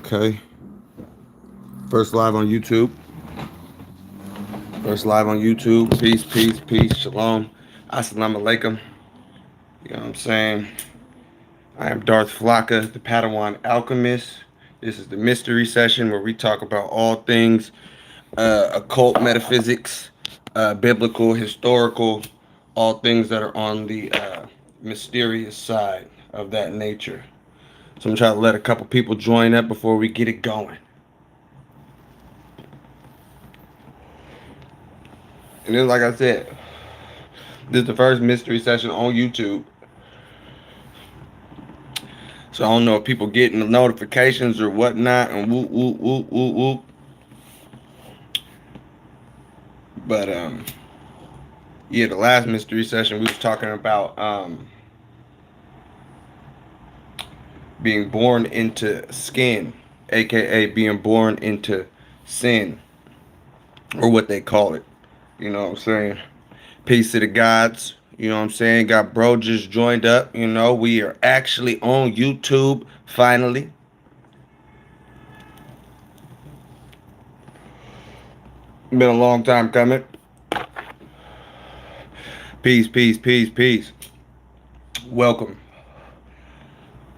Okay. First live on YouTube. First live on YouTube. Peace, peace, peace. Shalom. Assalamu alaikum. You know what I'm saying? I am Darth Flocka, the Padawan Alchemist. This is the mystery session where we talk about all things occult metaphysics, biblical, historical, all things that are on the mysterious side of that nature. So I'm trying to let a couple people join up before we get it going. And then, like I said, this is the first mystery session on YouTube. So I don't know if people getting the notifications or whatnot and whoop, whoop, whoop, whoop, whoop. But, yeah, the last mystery session we was talking about being born into skin, aka being born into sin, or what they call it. You know what I'm saying? Peace to the gods. You know what I'm saying? Got bro just joined up. You know, we are actually on YouTube finally. Been a long time coming. Peace, peace, peace, peace. Welcome.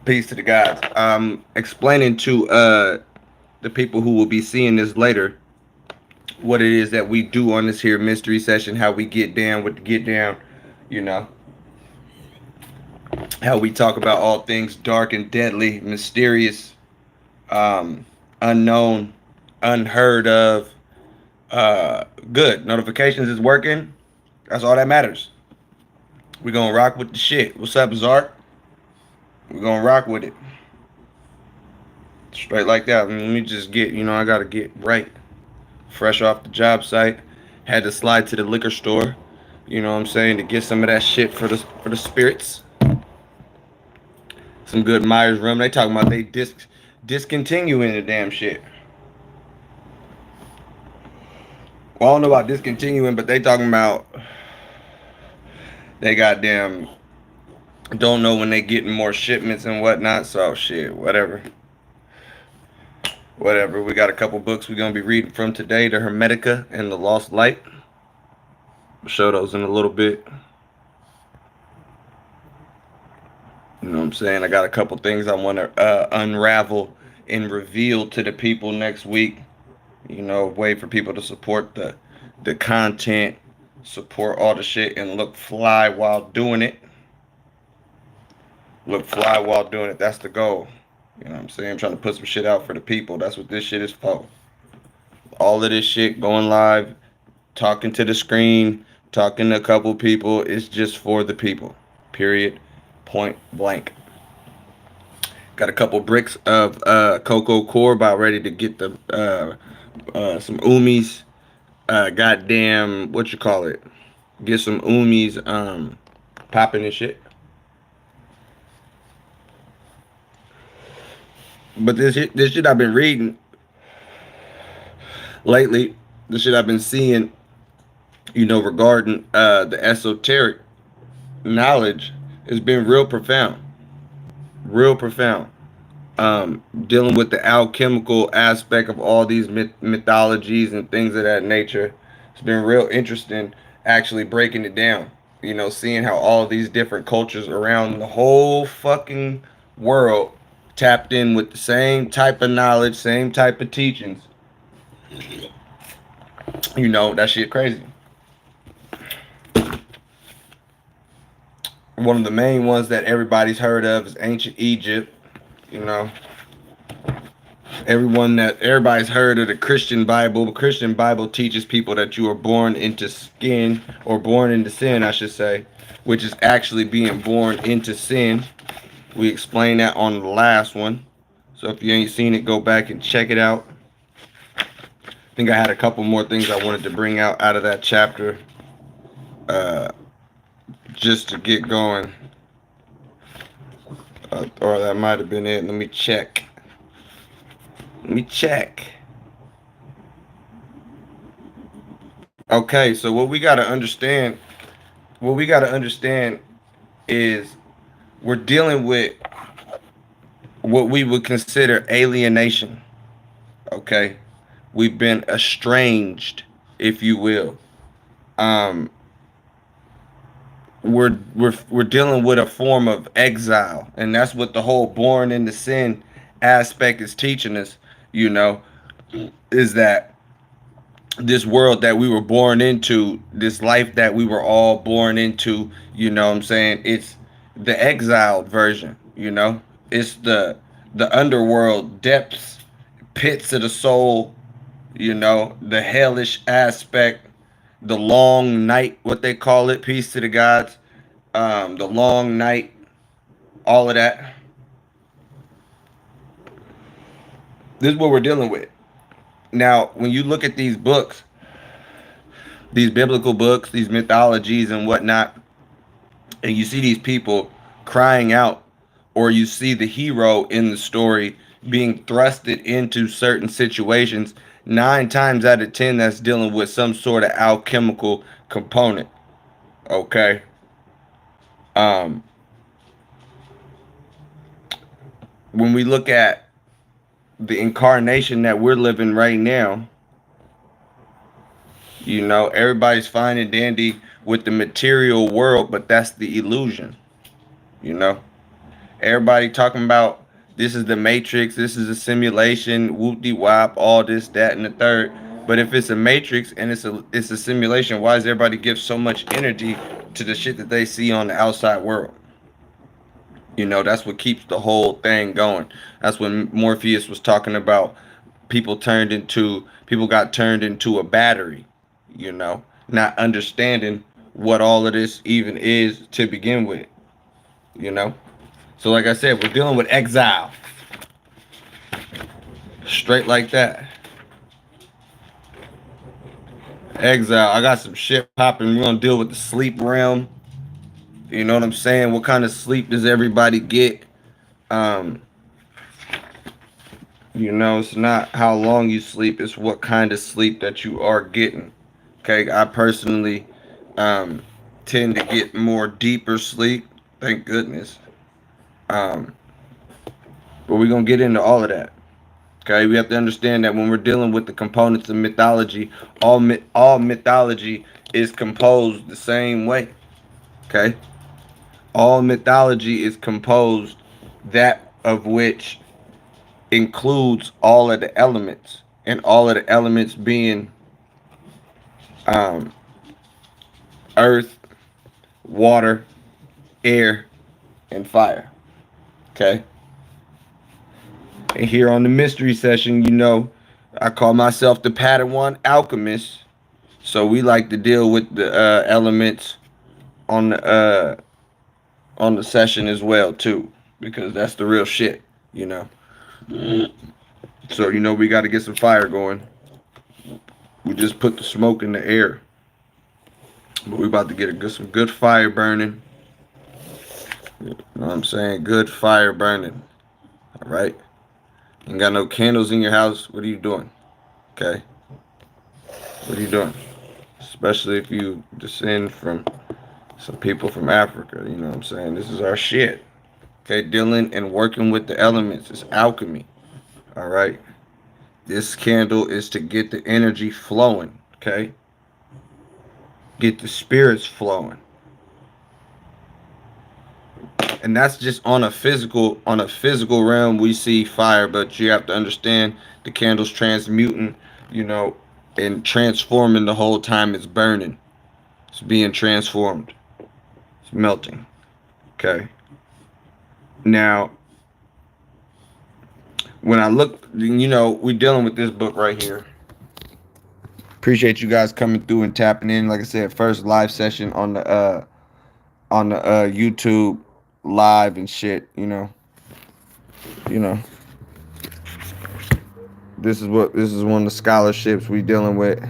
Peace to the gods. I'm explaining to the people who will be seeing this later what it is that we do on this here mystery session, how we get down with the get down, you know. How we talk about all things dark and deadly, mysterious, unknown, unheard of. Good. Notifications is working. That's all that matters. We're gonna rock with the shit. What's up, Zark? We're gonna rock with it. Straight like that. Let me just get, I gotta get right. Fresh off the job site. Had to slide to the liquor store. You know what I'm saying? To get some of that shit for the spirits. Some good Myers rum. They talking about they discontinuing the damn shit. Well, I don't know about discontinuing, but they talking about they goddamn don't know when they getting more shipments and whatnot. So shit, whatever. Whatever. We got a couple books we're gonna be reading from today: the Hermetica and the Lost Light. I'll show those in a little bit. You know what I'm saying? I got a couple things I want to unravel and reveal to the people next week. You know, way for people to support the content, support all the shit, and look fly while doing it. Look fly while doing it. That's the goal. You know what I'm saying? I'm trying to put some shit out for the people. That's what this shit is for. All of this shit going live, talking to the screen, talking to a couple people, is just for the people. Period. Point blank. Got a couple bricks of cocoa core about ready to get the some umis. Goddamn, what you call it? Get some umis popping and shit. But this shit I've been reading lately, the shit I've been seeing, regarding the esoteric knowledge has been real profound. Real profound. Dealing with the alchemical aspect of all these mythologies and things of that nature. It's been real interesting actually breaking it down. Seeing how all these different cultures around the whole fucking world tapped in with the same type of knowledge, same type of teachings. That shit crazy. One of the main ones that everybody's heard of is ancient Egypt. Everybody's heard of the Christian Bible. The Christian Bible teaches people that you are born into skin, or born into sin, I should say, which is actually being born into sin. We explained that on the last one. So if you ain't seen it, go back and check it out. I think I had a couple more things I wanted to bring out of that chapter. Just to get going. Or that might have been it. Let me check. Okay, so what we gotta understand is we're dealing with what we would consider alienation. Okay, we've been estranged, if you will. Um, we're dealing with a form of exile, and that's what the whole born into sin aspect is teaching us. You know, is that this world that we were born into, this life that we were all born into, you know what I'm saying? It's the exiled version, you know? It's the underworld depths, pits of the soul, you know, the hellish aspect, the long night, what they call it, peace to the gods, the long night, all of that. This is what we're dealing with. Now, when you look at these books, these biblical books, these mythologies and whatnot, and you see these people crying out, or you see the hero in the story being thrusted into certain situations, 9 times out of 10 that's dealing with some sort of alchemical component. Okay. um when we look at the incarnation that we're living right now, you know, everybody's fine and dandy with the material world, but that's the illusion. You know, everybody talking about this is the matrix, this is a simulation, whoop de wop, all this, that, and the third. But if it's a matrix and it's a simulation, why does everybody give so much energy to the shit that they see on the outside world? You know, that's what keeps the whole thing going. That's when Morpheus was talking about people got turned into a battery, you know, not understanding what all of this even is to begin with, you know. So like I said, we're dealing with exile. Straight like that. Exile. I got some shit popping. We're gonna deal with the sleep realm. You know what I'm saying? What kind of sleep does everybody get? Um, you know, it's not how long you sleep, it's what kind of sleep that you are getting. Okay, I personally um tend to get more deeper sleep, thank goodness. Um, but we're gonna get into all of that. Okay, we have to understand that when we're dealing with the components of mythology, all mythology is composed the same way. Okay, all mythology is composed that of which includes all of the elements, and all of the elements being um, earth, water, air, and fire. Okay, and here on the mystery session, you know, I call myself the Padawan Alchemist. So we like to deal with the elements on the session as well too, because that's the real shit, you know. So you know we got to get some fire going. We just put the smoke in the air, but we about to get some good fire burning. You know what I'm saying? Good fire burning. All right. Ain't got no candles in your house. What are you doing? Okay. What are you doing? Especially if you descend from some people from Africa. You know what I'm saying? This is our shit. Okay, dealing and working with the elements is alchemy. All right. This candle is to get the energy flowing. Okay. Get the spirits flowing. And that's just on a physical realm. We see fire, but you have to understand the candle's transmuting, you know, and transforming the whole time it's burning. It's being transformed. It's melting. Okay. Now, when I look, you know, we're dealing with this book right here. Appreciate you guys coming through and tapping in. Like I said, first live session on the YouTube live and shit. You know, this is one of the scholarships we dealing with.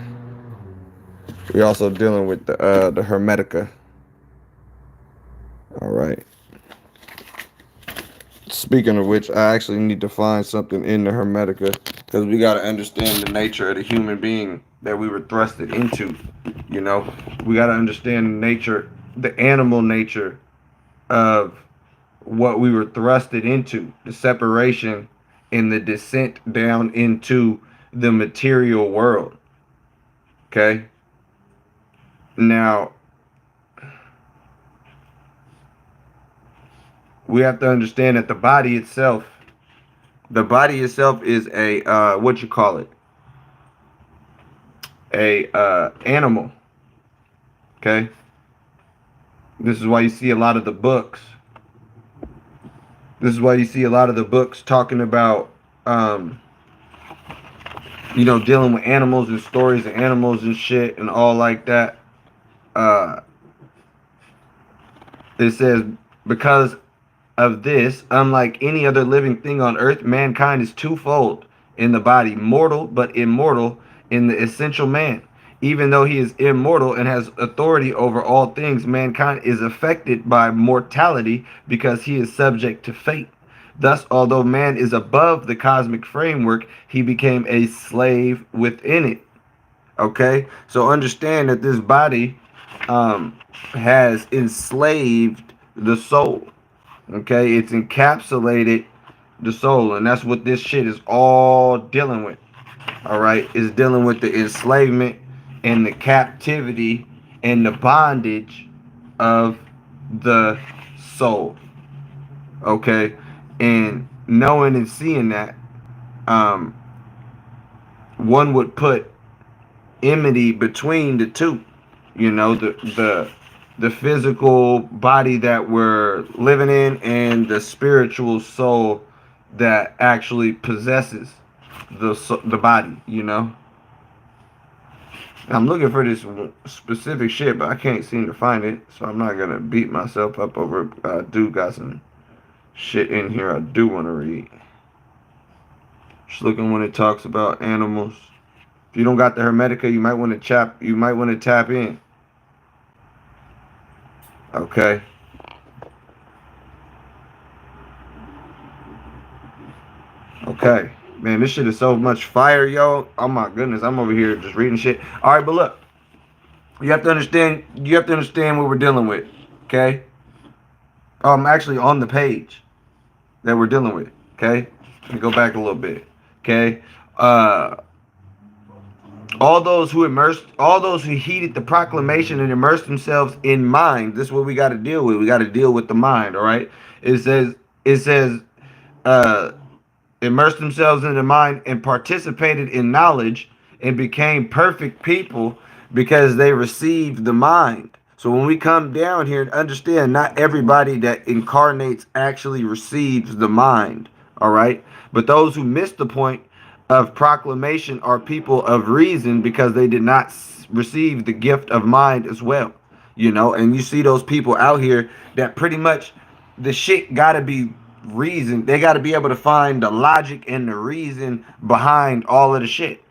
We also dealing with the Hermetica. All right. Speaking of which, I actually need to find something in the Hermetica, because we got to understand the nature of the human being that we were thrusted into. You know, we got to understand the nature, the animal nature of what we were thrusted into, the separation and the descent down into the material world. Okay? Now, we have to understand that the body itself is a what you call it, a animal. Okay, this is why you see a lot of the books. This is why you see a lot of the books talking about dealing with animals and stories of animals and shit and all like that. It says, because of this, unlike any other living thing on earth, mankind is twofold in the body, mortal but immortal in the essential man. Even though he is immortal and has authority over all things, mankind is affected by mortality because he is subject to fate. Thus, although man is above the cosmic framework, he became a slave within it. Okay? So understand that this body has enslaved the soul. Okay, it's encapsulated the soul, and that's what this shit is all dealing with. All right, it's dealing with the enslavement and the captivity and the bondage of the soul. Okay, and knowing and seeing that, one would put enmity between the two. The physical body that we're living in and the spiritual soul that actually possesses the body. I'm looking for this specific shit, but I can't seem to find it, so I'm not gonna beat myself up over it. I do got some shit in here I do want to read. Just looking when it talks about animals. If you don't got the Hermetica, you might want to tap in. Okay. Okay. Man, this shit is so much fire, yo. Oh my goodness, I'm over here just reading shit. All right, but look. You have to understand what we're dealing with. Okay? I'm actually on the page that we're dealing with. Okay? Let me go back a little bit. Okay? All those who heeded the proclamation and immersed themselves in mind. This is what we got to deal with. We got to deal with the mind. All right. It says, immersed themselves in the mind and participated in knowledge and became perfect people because they received the mind. So when we come down here and understand, not everybody that incarnates actually receives the mind. All right. But those who miss the point of proclamation are people of reason because they did not receive the gift of mind as well. And you see those people out here that pretty much the shit gotta be reason. They gotta be able to find the logic and the reason behind all of the shit.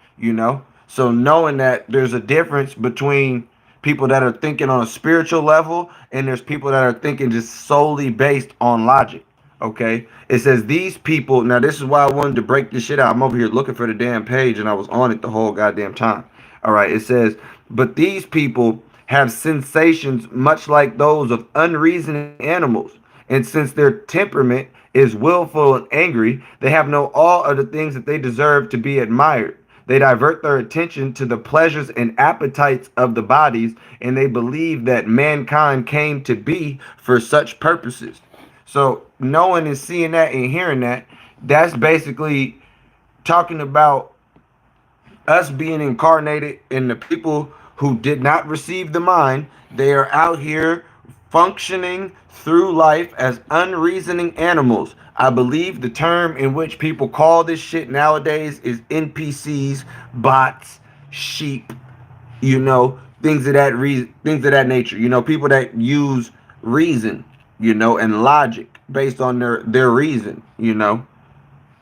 So knowing that there's a difference between people that are thinking on a spiritual level and there's people that are thinking just solely based on logic. Okay, it says these people. Now this is why I wanted to break this shit out. I'm over here looking for the damn page and I was on it the whole goddamn time. All right, it says, but these people have sensations much like those of unreasoning animals, and since their temperament is willful and angry, they have no awe of the things that they deserve to be admired. They divert their attention to the pleasures and appetites of the bodies, and they believe that mankind came to be for such purposes. So knowing and seeing that and hearing that, that's basically talking about us being incarnated in the people who did not receive the mind. They are out here functioning through life as unreasoning animals. I believe the term in which people call this shit nowadays is NPCs, bots, sheep, things of that nature. People that use reason, and logic based on their reason,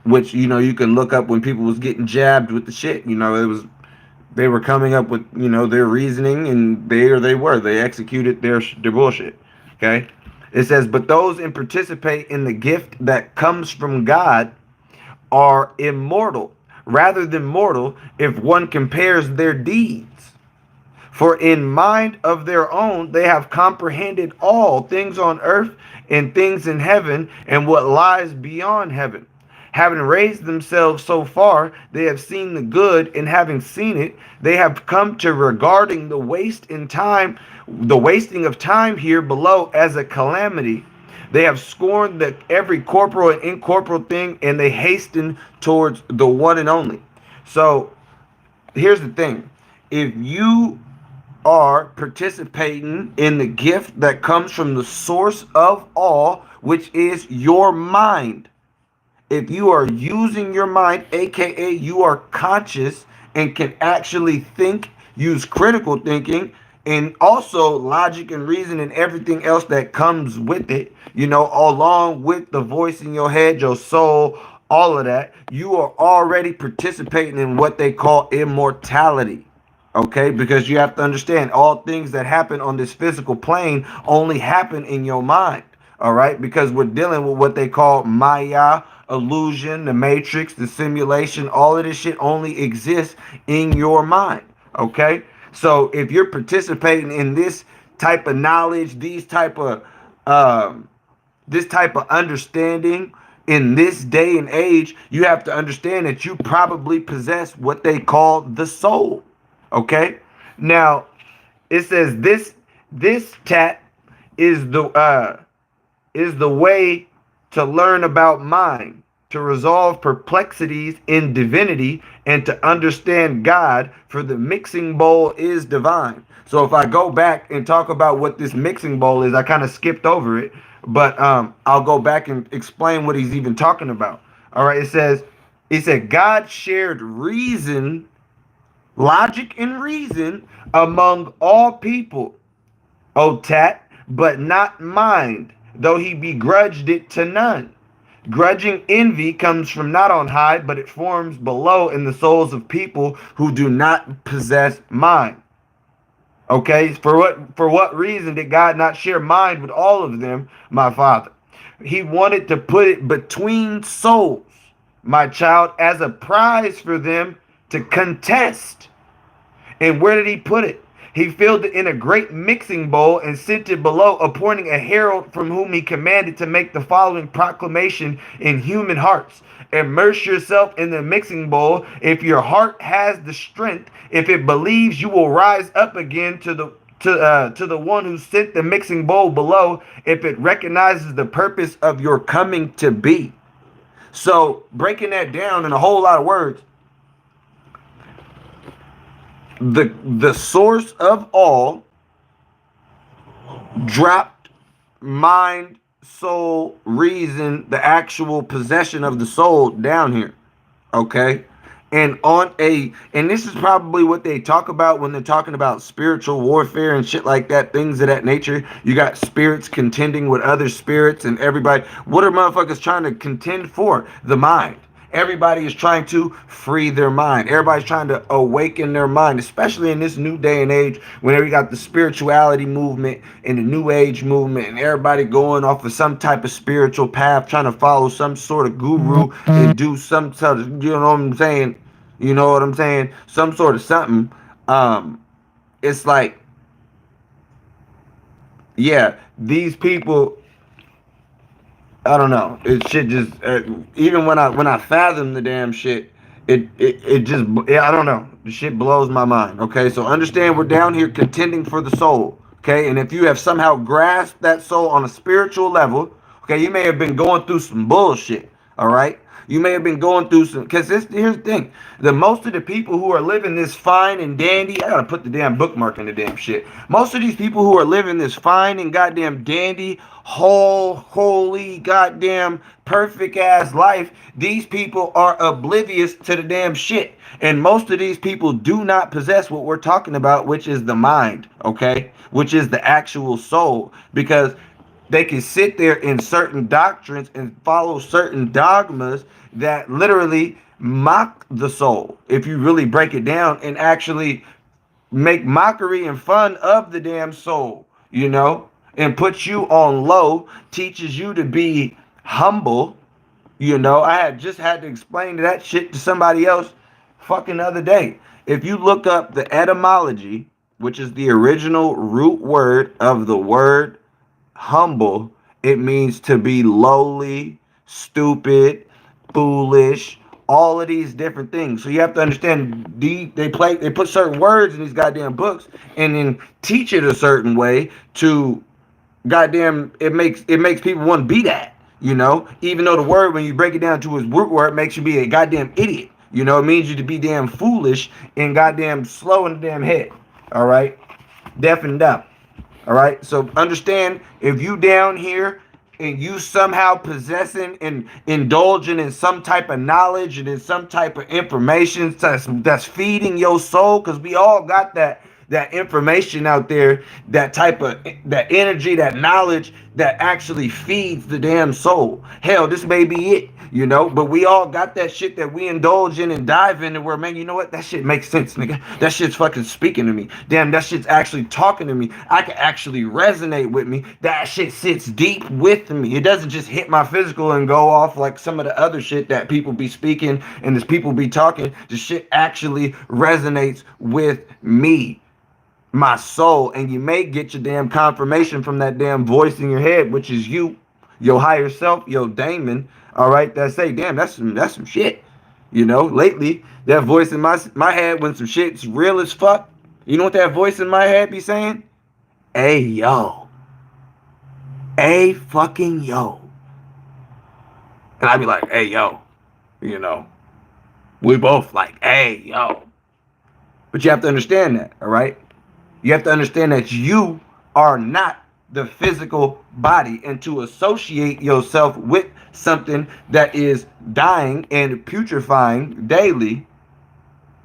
which, you can look up when people was getting jabbed with the shit, they were coming up with, their reasoning, and they executed their bullshit. Okay. It says, but those who participate in the gift that comes from God are immortal rather than mortal if one compares their deeds. For in mind of their own they have comprehended all things on earth and things in heaven and what lies beyond heaven. Having raised themselves so far, they have seen the good, and having seen it, they have come to regarding the wasting of time here below as a calamity. They have scorned every corporal and incorporeal thing, and they hasten towards the one and only. So here's the thing. If you are participating in the gift that comes from the source of all, which is your mind, if you are using your mind, aka you are conscious and can actually think, use critical thinking, and also logic and reason and everything else that comes with it, along with the voice in your head, your soul, all of that, you are already participating in what they call immortality. Okay, because you have to understand all things that happen on this physical plane only happen in your mind. All right, because we're dealing with what they call Maya, illusion, the matrix, the simulation. All of this shit only exists in your mind. Okay, so if you're participating in this type of knowledge, um, this type of understanding in this day and age, you have to understand that you probably possess what they call the soul. Okay, now it says this tat is the way to learn about mind, to resolve perplexities in divinity, and to understand God, for the mixing bowl is divine. So if I go back and talk about what this mixing bowl is, I kind of skipped over it, but I'll go back and explain what he's even talking about. All right, it said God shared reason, logic and reason among all people, O Tat, but not mind, though he begrudged it to none. Grudging envy comes from not on high, but it forms below in the souls of people who do not possess mind. Okay, for what reason did God not share mind with all of them, my father? He wanted to put it between souls, my child, as a prize for them to contest. And where did he put it? He filled it in a great mixing bowl and sent it below, appointing a herald from whom he commanded to make the following proclamation in human hearts. Immerse yourself in the mixing bowl. If your heart has the strength, if it believes, you will rise up again to the one who sent the mixing bowl below, if it recognizes the purpose of your coming to be. So breaking that down in a whole lot of words, the source of all dropped mind, soul, reason, the actual possession of the soul down here. Okay, and this is probably what they talk about when they're talking about spiritual warfare and shit like that, things of that nature. You got spirits contending with other spirits, and everybody, what are motherfuckers trying to contend for? The mind. Everybody is trying to free their mind. Everybody's trying to awaken their mind, especially in this new day and age, whenever you got the spirituality movement and the new age movement, and everybody going off of some type of spiritual path, trying to follow some sort of guru and do some sort of, you know what I'm saying? You know what I'm saying? Some sort of something. It's like, yeah, these people, I don't know. It shit just even when I fathom the damn shit, it just, I don't know. The shit blows my mind. Okay, so understand we're down here contending for the soul. Okay, and if you have somehow grasped that soul on a spiritual level, okay, you may have been going through some bullshit. All right, you may have been going through some, because here's the thing: the most of the people who are living this fine and dandy, I gotta put the damn bookmark in the damn shit. Most of these people who are living this fine and goddamn dandy, holy, goddamn perfect ass life, these people are oblivious to the damn shit. And most of these people do not possess what we're talking about, which is the mind, okay? Which is the actual soul. Because they can sit there in certain doctrines and follow certain dogmas that literally mock the soul, if you really break it down, and actually make mockery and fun of the damn soul, and puts you on low, teaches you to be humble. I had just had to explain that shit to somebody else fucking the other day. If you look up the etymology which is the original root word of the word humble, it means to be lowly, stupid, foolish, all of these different things. So you have to understand they put certain words in these goddamn books and then teach it a certain way to goddamn it makes people want to be that, even though the word, when you break it down to its root word, makes you be a goddamn idiot. It means you to be damn foolish and goddamn slow in the damn head. All right, deaf and dumb. All right, so understand, if you down here and you somehow possessing and indulging in some type of knowledge and in some type of information that's feeding your soul, because we all got that information out there, that type of that energy, that knowledge that actually feeds the damn soul. Hell, this may be it, but we all got that shit that we indulge in and dive into, where, man, you know what, that shit makes sense, nigga. That shit's fucking speaking to me. Damn, that shit's actually talking to me. I can actually resonate with me. That shit sits deep with me. It doesn't just hit my physical and go off like some of the other shit that people be speaking and this people be talking. The shit actually resonates with me, my soul. And you may get your damn confirmation from that damn voice in your head, which is you, your higher self, your daemon. All right, that say, damn, that's some shit. Lately, that voice in my head, when some shit's real as fuck, you know what that voice in my head be saying? Hey, yo. Hey, fucking yo. And I be like, hey, yo. We both like, hey, yo. But you have to understand that, all right? You have to understand that you are not the physical body, and to associate yourself with something that is dying and putrefying daily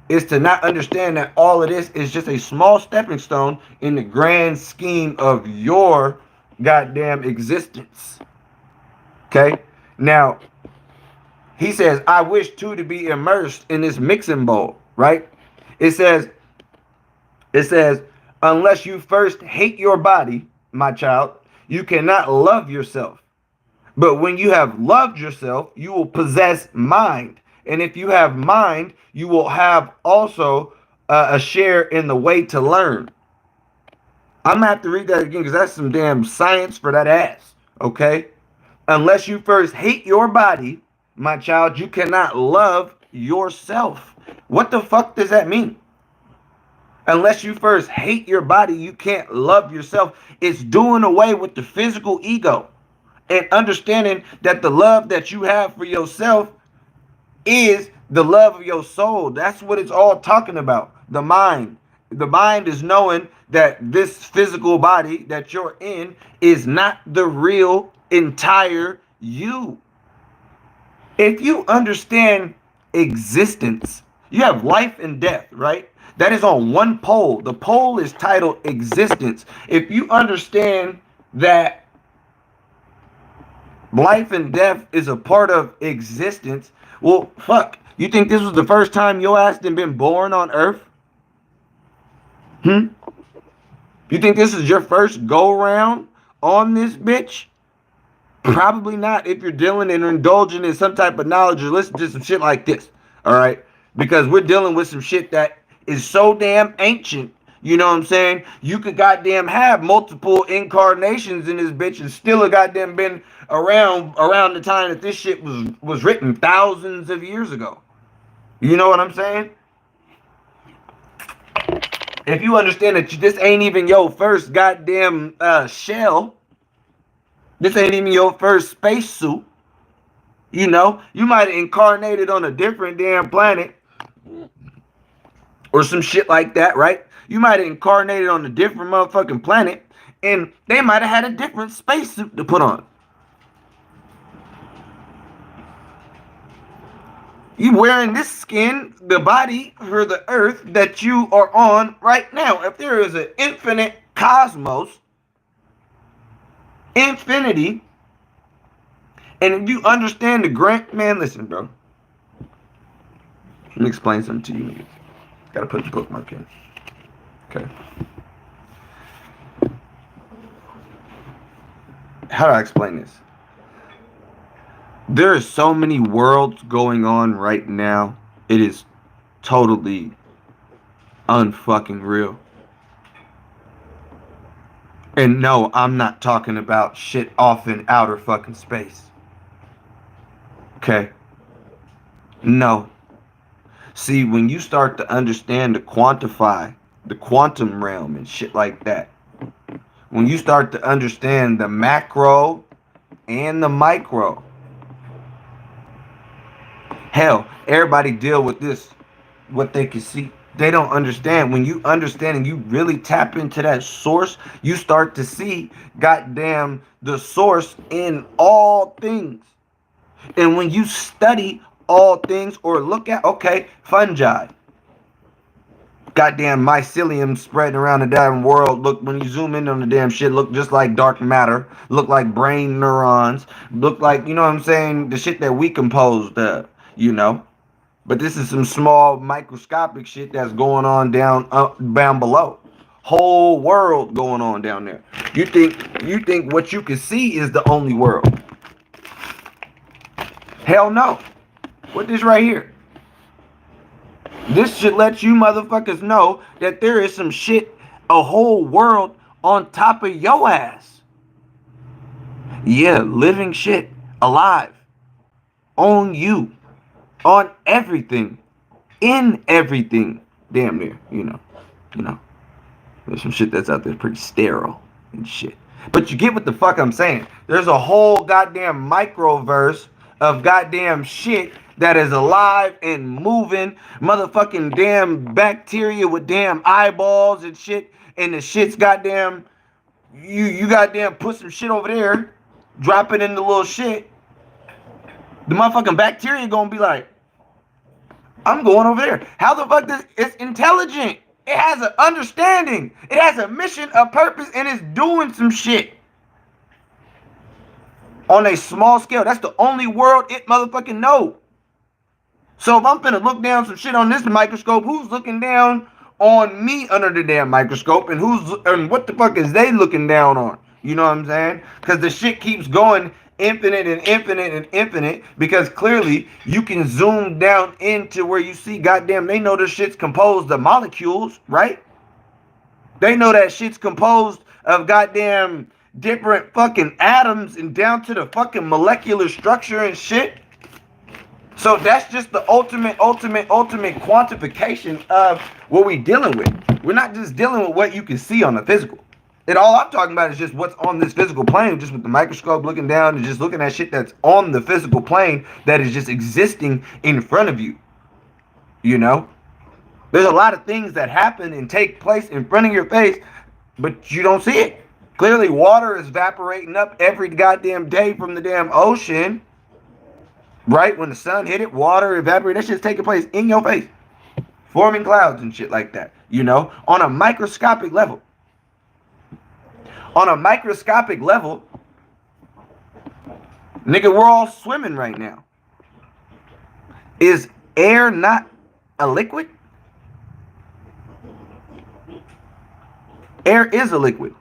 is to not understand that all of this is just a small stepping stone in the grand scheme of your goddamn existence. Okay? Now, he says, I wish too to be immersed in this mixing bowl, right? It says, unless you first hate your body, my child, you cannot love yourself. But when you have loved yourself, you will possess mind. And if you have mind, you will have also a share in the way to learn. I'm going to have to read that again, because that's some damn science for that ass. Okay? Unless you first hate your body, my child, you cannot love yourself. What the fuck does that mean? Unless you first hate your body, you can't love yourself. It's doing away with the physical ego and understanding that the love that you have for yourself is the love of your soul. That's what it's all talking about. The mind. The mind is knowing that this physical body that you're in is not the real entire you. If you understand existence, you have life and death, right? That is on one pole. The pole is titled existence. If you understand that life and death is a part of existence, well, fuck. You think this was the first time your ass done been born on Earth? You think this is your first go-round on this bitch? Probably not, if you're dealing and indulging in some type of knowledge or listening to some shit like this. All right? Because we're dealing with some shit that is so damn ancient. You know what I'm saying? You could goddamn have multiple incarnations in this bitch and still have goddamn been around the time that this shit was written thousands of years ago. You know what I'm saying? If you understand that this ain't even your first goddamn shell, this ain't even your first spacesuit, you might have incarnated on a different damn planet or some shit like that, right? You might have incarnated on a different motherfucking planet, and they might have had a different spacesuit to put on. You wearing this skin, the body for the earth that you are on right now. If there is an infinite cosmos, infinity, and if you understand the grant, man, listen, bro. Let me explain something to you, niggas. Gotta put the bookmark in. Okay. How do I explain this? There are so many worlds going on right now. It is totally unfucking real. And no, I'm not talking about shit off in outer fucking space. Okay? No. See, when you start to understand to quantify the quantum realm and shit like that, when you start to understand the macro and the micro, hell, everybody deal with this, what they can see. They don't understand. When you understand and you really tap into that source, you start to see, goddamn, the source in all things. And when you study all things or look at, okay, fungi, goddamn mycelium spreading around the damn world. Look, when you zoom in on the damn shit, look just like dark matter, look like brain neurons, look like, you know what I'm saying, the shit that we composed of, you know. But this is some small microscopic shit that's going on down below. Whole world going on down there. You think what you can see is the only world? Hell no. What this right here? This should let you motherfuckers know that there is some shit, a whole world on top of your ass. Yeah, living shit, alive, on you, on everything, in everything, damn near, you know. There's some shit that's out there pretty sterile and shit. But you get what the fuck I'm saying. There's a whole goddamn microverse of goddamn shit that is alive and moving. Motherfucking damn bacteria with damn eyeballs and shit. And the shit's goddamn, you goddamn put some shit over there, drop it in the little shit. The motherfucking bacteria gonna be like, I'm going over there. How the fuck does it's intelligent? It has an understanding. It has a mission, a purpose, and it's doing some shit. On a small scale. That's the only world it motherfucking know. So if I'm finna look down some shit on this microscope, who's looking down on me under the damn microscope? And what the fuck is they looking down on? You know what I'm saying? Because the shit keeps going infinite and infinite and infinite, because clearly you can zoom down into where you see, goddamn, they know this shit's composed of molecules, right? They know that shit's composed of goddamn different fucking atoms and down to the fucking molecular structure and shit. So that's just the ultimate quantification of what we're dealing with. We're not just dealing with what you can see on the physical. And all I'm talking about is just what's on this physical plane, just with the microscope looking down and just looking at shit that's on the physical plane that is just existing in front of you. You know? There's a lot of things that happen and take place in front of your face, but you don't see it. Clearly, water is evaporating up every goddamn day from the damn ocean. Right? When the sun hit it, water evaporating. That shit's taking place in your face. Forming clouds and shit like that. You know? On a microscopic level. On a microscopic level, nigga, we're all swimming right now. Is air not a liquid? Air is a liquid.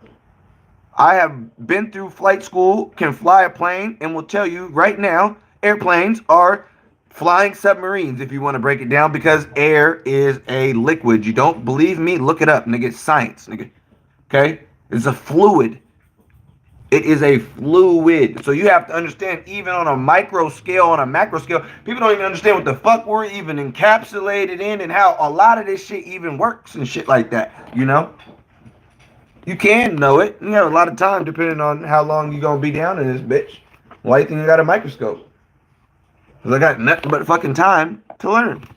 I have been through flight school, can fly a plane, and will tell you right now, airplanes are flying submarines, if you want to break it down, because air is a liquid. You don't believe me? Look it up, nigga. It's science, nigga. Okay? It's a fluid. It is a fluid. So you have to understand, even on a micro scale, on a macro scale, people don't even understand what the fuck we're even encapsulated in and how a lot of this shit even works and shit like that, you know? You can know it. You have a lot of time depending on how long you're going to be down in this bitch. Why do you think I got a microscope? Because I got nothing but fucking time to learn.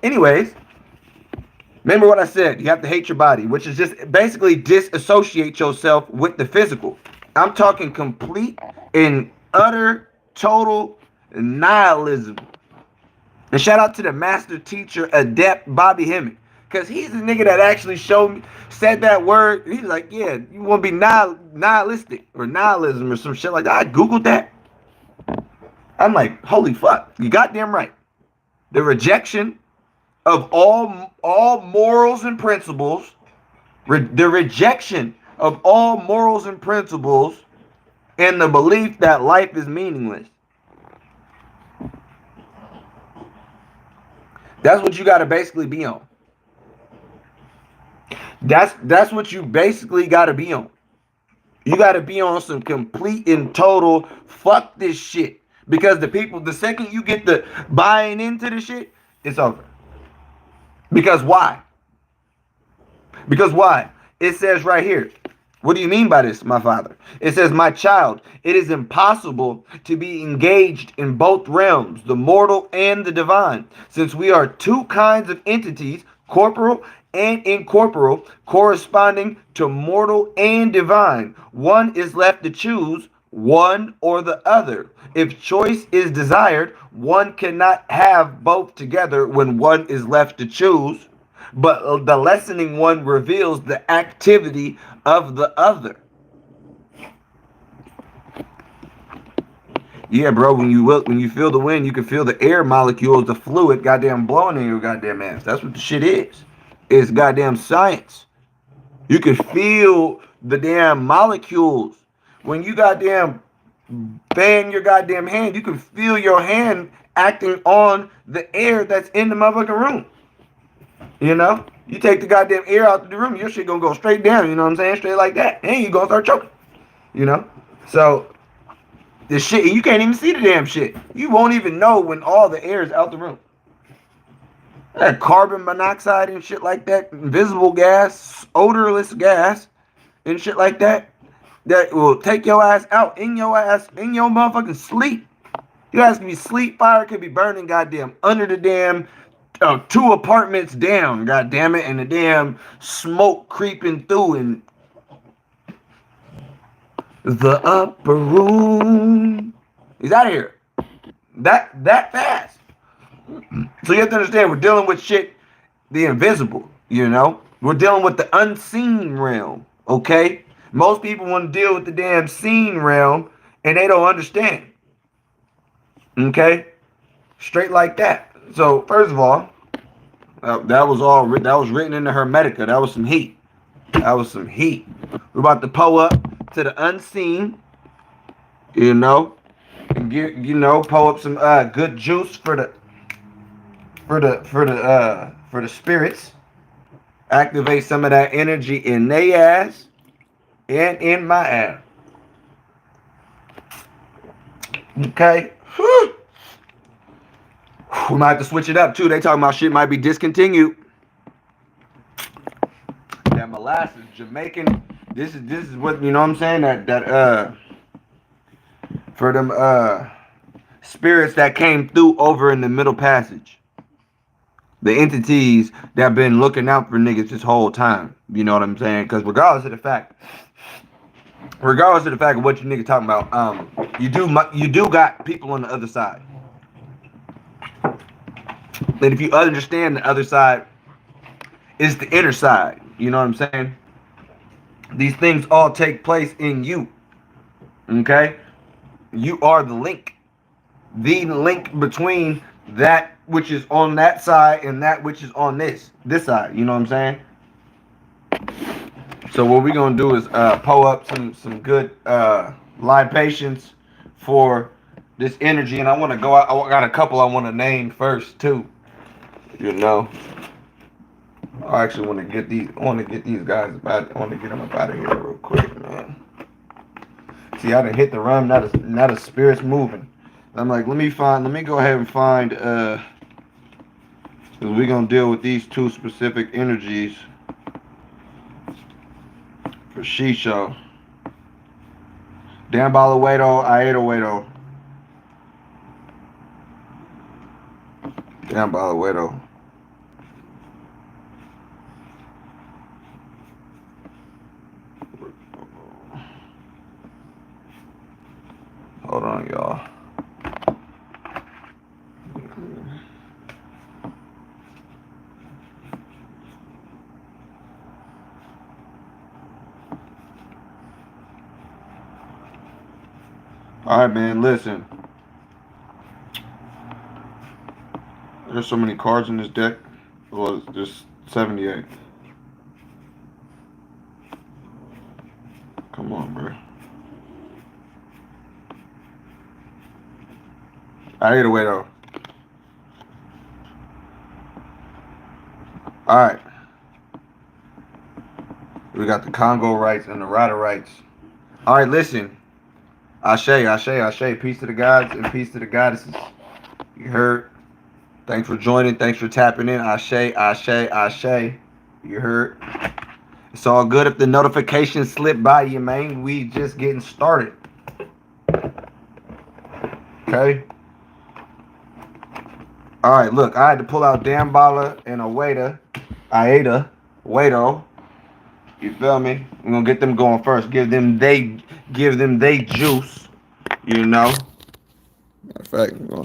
Anyways, remember what I said. You have to hate your body, which is just basically disassociate yourself with the physical. I'm talking complete and utter total nihilism. And shout out to the master teacher, adept Bobby Hemming. Because he's the nigga that actually said that word. He's like, yeah, you want to be nihilistic or nihilism or some shit like that. I Googled that. I'm like, holy fuck. You goddamn right. The rejection of all morals and principles. The rejection of all morals and principles and the belief that life is meaningless. That's what you got to basically be on. That's what you basically got to be on. You got to be on some complete and total fuck this shit. Because the people, the second you get the buying into the shit, it's over. Because why? Because why? It says right here. What do you mean by this, my father? It says, my child, it is impossible to be engaged in both realms, the mortal and the divine, since we are two kinds of entities, corporal and incorporeal, corresponding to mortal and divine. One is left to choose one or the other. If choice is desired, one cannot have both together when one is left to choose. But the lessening one reveals the activity of the other. Yeah, bro, when you feel the wind, you can feel the air molecules, the fluid, goddamn blowing in your goddamn ass. That's what the shit is. It's goddamn science. You can feel the damn molecules. When you goddamn fan your goddamn hand, you can feel your hand acting on the air that's in the motherfucking room. You know? You take the goddamn air out of the room, your shit gonna go straight down, you know what I'm saying? Straight like that. And you gonna start choking. You know? So, the shit, you can't even see the damn shit. You won't even know when all the air is out the room. That carbon monoxide and shit like that, invisible gas, odorless gas, and shit like that, that will take your ass out in your motherfucking sleep. Your ass can be sleep, fire could be burning goddamn under the damn 2 apartments down, god damn it, and the damn smoke creeping through and the upper room. He's out of here. That fast. So you have to understand, we're dealing with shit, the invisible, you know? We're dealing with the unseen realm, okay? Most people want to deal with the damn seen realm and they don't understand. Okay? Straight like that. So, first of all, that was written in the Hermetica. That was some heat. That was some heat. We're about to pull up to the unseen, you know, and pull up some good juice for the spirits. Activate some of that energy in their ass and in my ass. Okay. Whew. We might have to switch it up too. They talking about shit might be discontinued. That molasses, Jamaican. This is what, you know what I'm saying? That for them spirits that came through over in the Middle Passage. The entities that have been looking out for niggas this whole time. You know what I'm saying? Because regardless of the fact of what you niggas talking about, you do got people on the other side. And if you understand the other side is the inner side, you know what I'm saying? These things all take place in you. Okay? You are the link between that which is on that side and that which is on this side. You know what I'm saying? So what we're gonna do is pull up some good libations for this energy, and I want to go out. I got a couple I want to name first too. You know, I actually want to get these. I want to get these guys about. I want to get them up out of here real quick, man. See, I done hit the run. Not a spirit's moving. I'm like, let me go ahead and find. Cause we're gonna deal with these 2 specific energies for Shisho. Dan Balawedo, Aedo. Dan Balawedo. Hold on, y'all. All right, man, listen. There's so many cards in this deck. Well, there's 78. Come on, bro. Either way, though. All right. We got the Congo rights and the Rada rights. All right, listen. Ashe, Ashe, Ashe. Peace to the gods and peace to the goddesses. You heard? Thanks for joining. Thanks for tapping in. Ashe, Ashe, Ashe. You heard? It's all good if the notifications slip by you, man. We just getting started. Okay? All right, look. I had to pull out Dambala and Aida, Wado. You feel me? We're gonna get them going first. Give them they juice. You know? Matter of fact, I'm going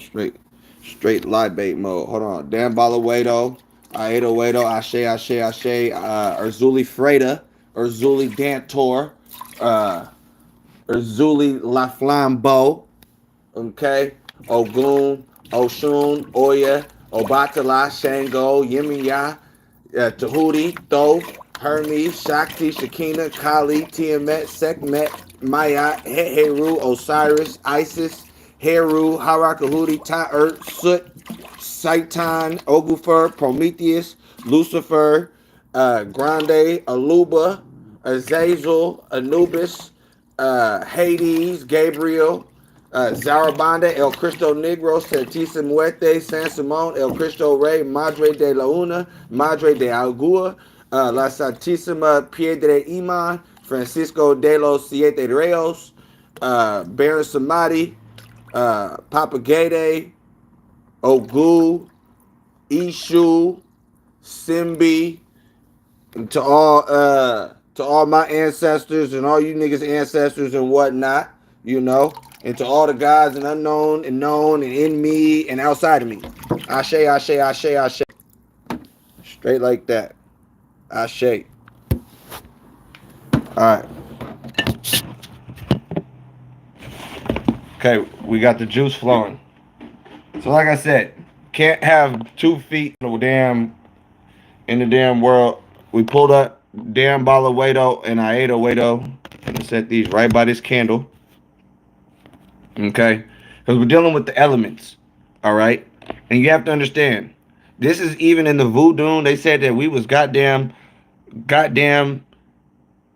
straight live bait mode. Hold on. Dambala Wado, Aida Wado, Ashe, Ashe, Ashe, Urzuli Freda, Urzuli Dantor, Urzuli La Flambeau, okay? Ogun, Oshun, Oya, Obatala, Shango, Yemiya, Tahuti, Thoth, Hermes, Shakti, Shekinah, Kali, Tiamat, Sekhmet, Maya, Heru, Osiris, Isis, Heru, Harakahuti, Ta'ert, Sut, Satan, Ogufer, Prometheus, Lucifer, Grande, Aluba, Azazel, Anubis, Hades, Gabriel, Zarabanda, El Cristo Negro, Santísima Muerte, San Simón, El Cristo Rey, Madre de la Una, Madre de Agua, La Santísima Piedra Iman, Francisco de los Siete Reyes, Baron Samadi, Papa Gade, Ogu, Ishu, Simbi, and to all my ancestors and all you niggas ancestors and whatnot, you know, and to all the gods and unknown and known and in me and outside of me. Ashe, Ashe, Ashe, Ashe. Straight like that. Ashe. Alright. Okay, we got the juice flowing. So like I said, can't have 2 feet in the damn world. We pulled up Dambala Wado and Aida Wado and set these right by this candle. Okay? Because we're dealing with the elements. Alright? And you have to understand, this is even in the voodoo. They said that we was goddamn,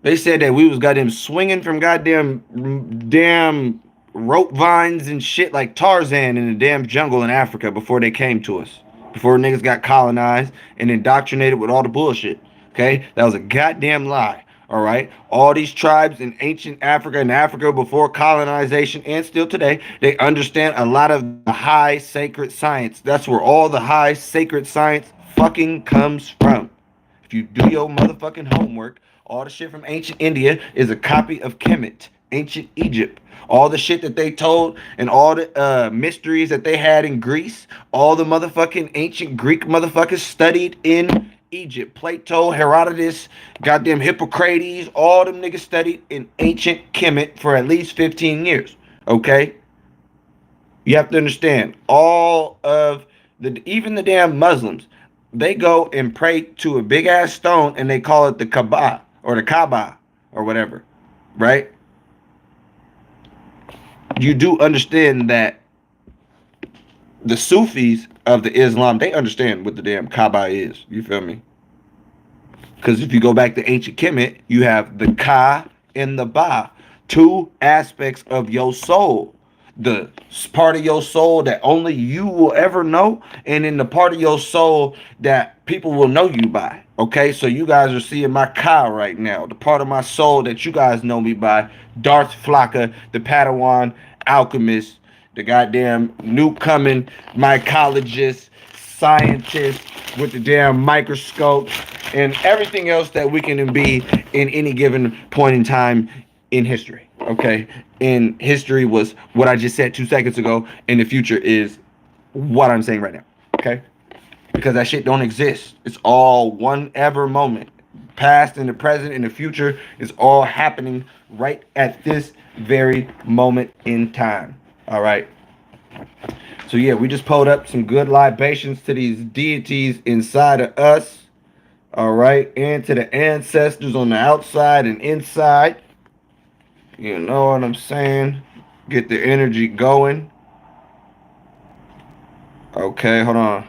they said that we was goddamn swinging from damn rope vines and shit like Tarzan in the damn jungle in Africa before they came to us. Before niggas got colonized and indoctrinated with all the bullshit. Okay? That was a goddamn lie. All right? All these tribes in ancient Africa and Africa before colonization and still today, they understand a lot of the high sacred science. That's where all the high sacred science fucking comes from. If you do your motherfucking homework, all the shit from ancient India is a copy of Kemet, ancient Egypt. All the shit that they told and all the mysteries that they had in Greece, all the motherfucking ancient Greek motherfuckers studied in Egypt. Plato, Herodotus, goddamn Hippocrates, all them niggas studied in ancient Kemet for at least 15 years. Okay? You have to understand, even the damn Muslims, they go and pray to a big ass stone and they call it the Kaaba or whatever, right? You do understand that the Sufis of the Islam, they understand what the damn Kaaba is. You feel me? Because if you go back to ancient Kemet, you have the Ka and the Ba, 2 aspects of your soul. The part of your soul that only you will ever know, and then the part of your soul that people will know you by. Okay, so you guys are seeing my Ka right now, the part of my soul that you guys know me by. Darth Flocka, the Padawan alchemist, the goddamn new coming mycologist, scientist with the damn microscope and everything else that we can be in any given point in time in history. Okay, in history was what I just said 2 seconds ago, and the future is what I'm saying right now. Okay, because that shit don't exist. It's all one ever moment. Past and the present and the future is all happening right at this very moment in time. All right. So yeah, we just pulled up some good libations to these deities inside of us. All right, and to the ancestors on the outside and inside. You know what I'm saying? Get the energy going. Okay, hold on.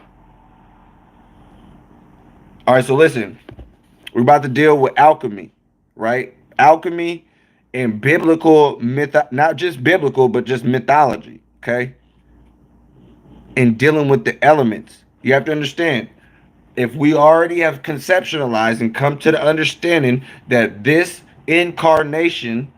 All right, so listen. We're about to deal with alchemy, right? Alchemy in biblical not just biblical, but just mythology, okay? In dealing with the elements. You have to understand, if we already have conceptualized and come to the understanding that this incarnation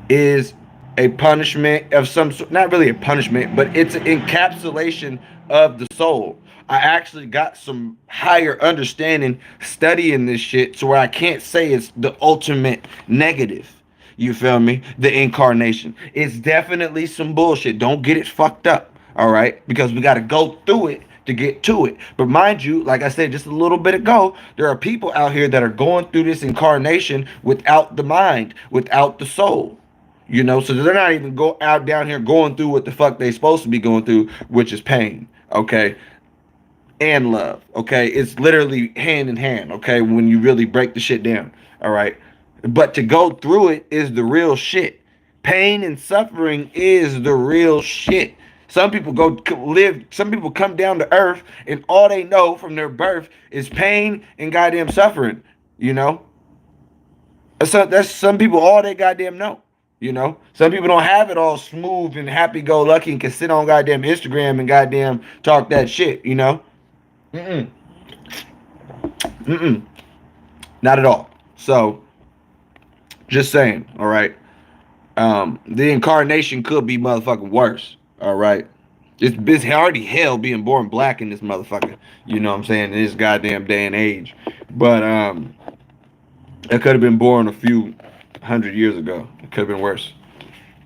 is a punishment of some sort, not really a punishment, but it's an encapsulation of the soul. I actually got some higher understanding studying this shit, so where I can't say it's the ultimate negative. You feel me? The incarnation. It's definitely some bullshit. Don't get it fucked up. All right? Because we got to go through it to get to it. But mind you, like I said just a little bit ago, there are people out here that are going through this incarnation without the mind, without the soul. You know, so they're not even go out down here going through what the fuck they supposed to be going through, which is pain, okay, and love, okay. It's literally hand in hand, okay, when you really break the shit down, all right. But to go through it is the real shit. Pain and suffering is the real shit. Some people go live. Some people come down to earth, and all they know from their birth is pain and goddamn suffering. You know, so that's some people all they goddamn know. You know, some people don't have it all smooth and happy go lucky and can sit on goddamn Instagram and goddamn talk that shit. You know, mm mm, not at all. So, just saying. All right, the incarnation could be motherfucking worse. All right, it's already hell being born black in this motherfucker. You know what I'm saying? In this goddamn day and age, but it could have been born a few hundred years ago. It could have been worse.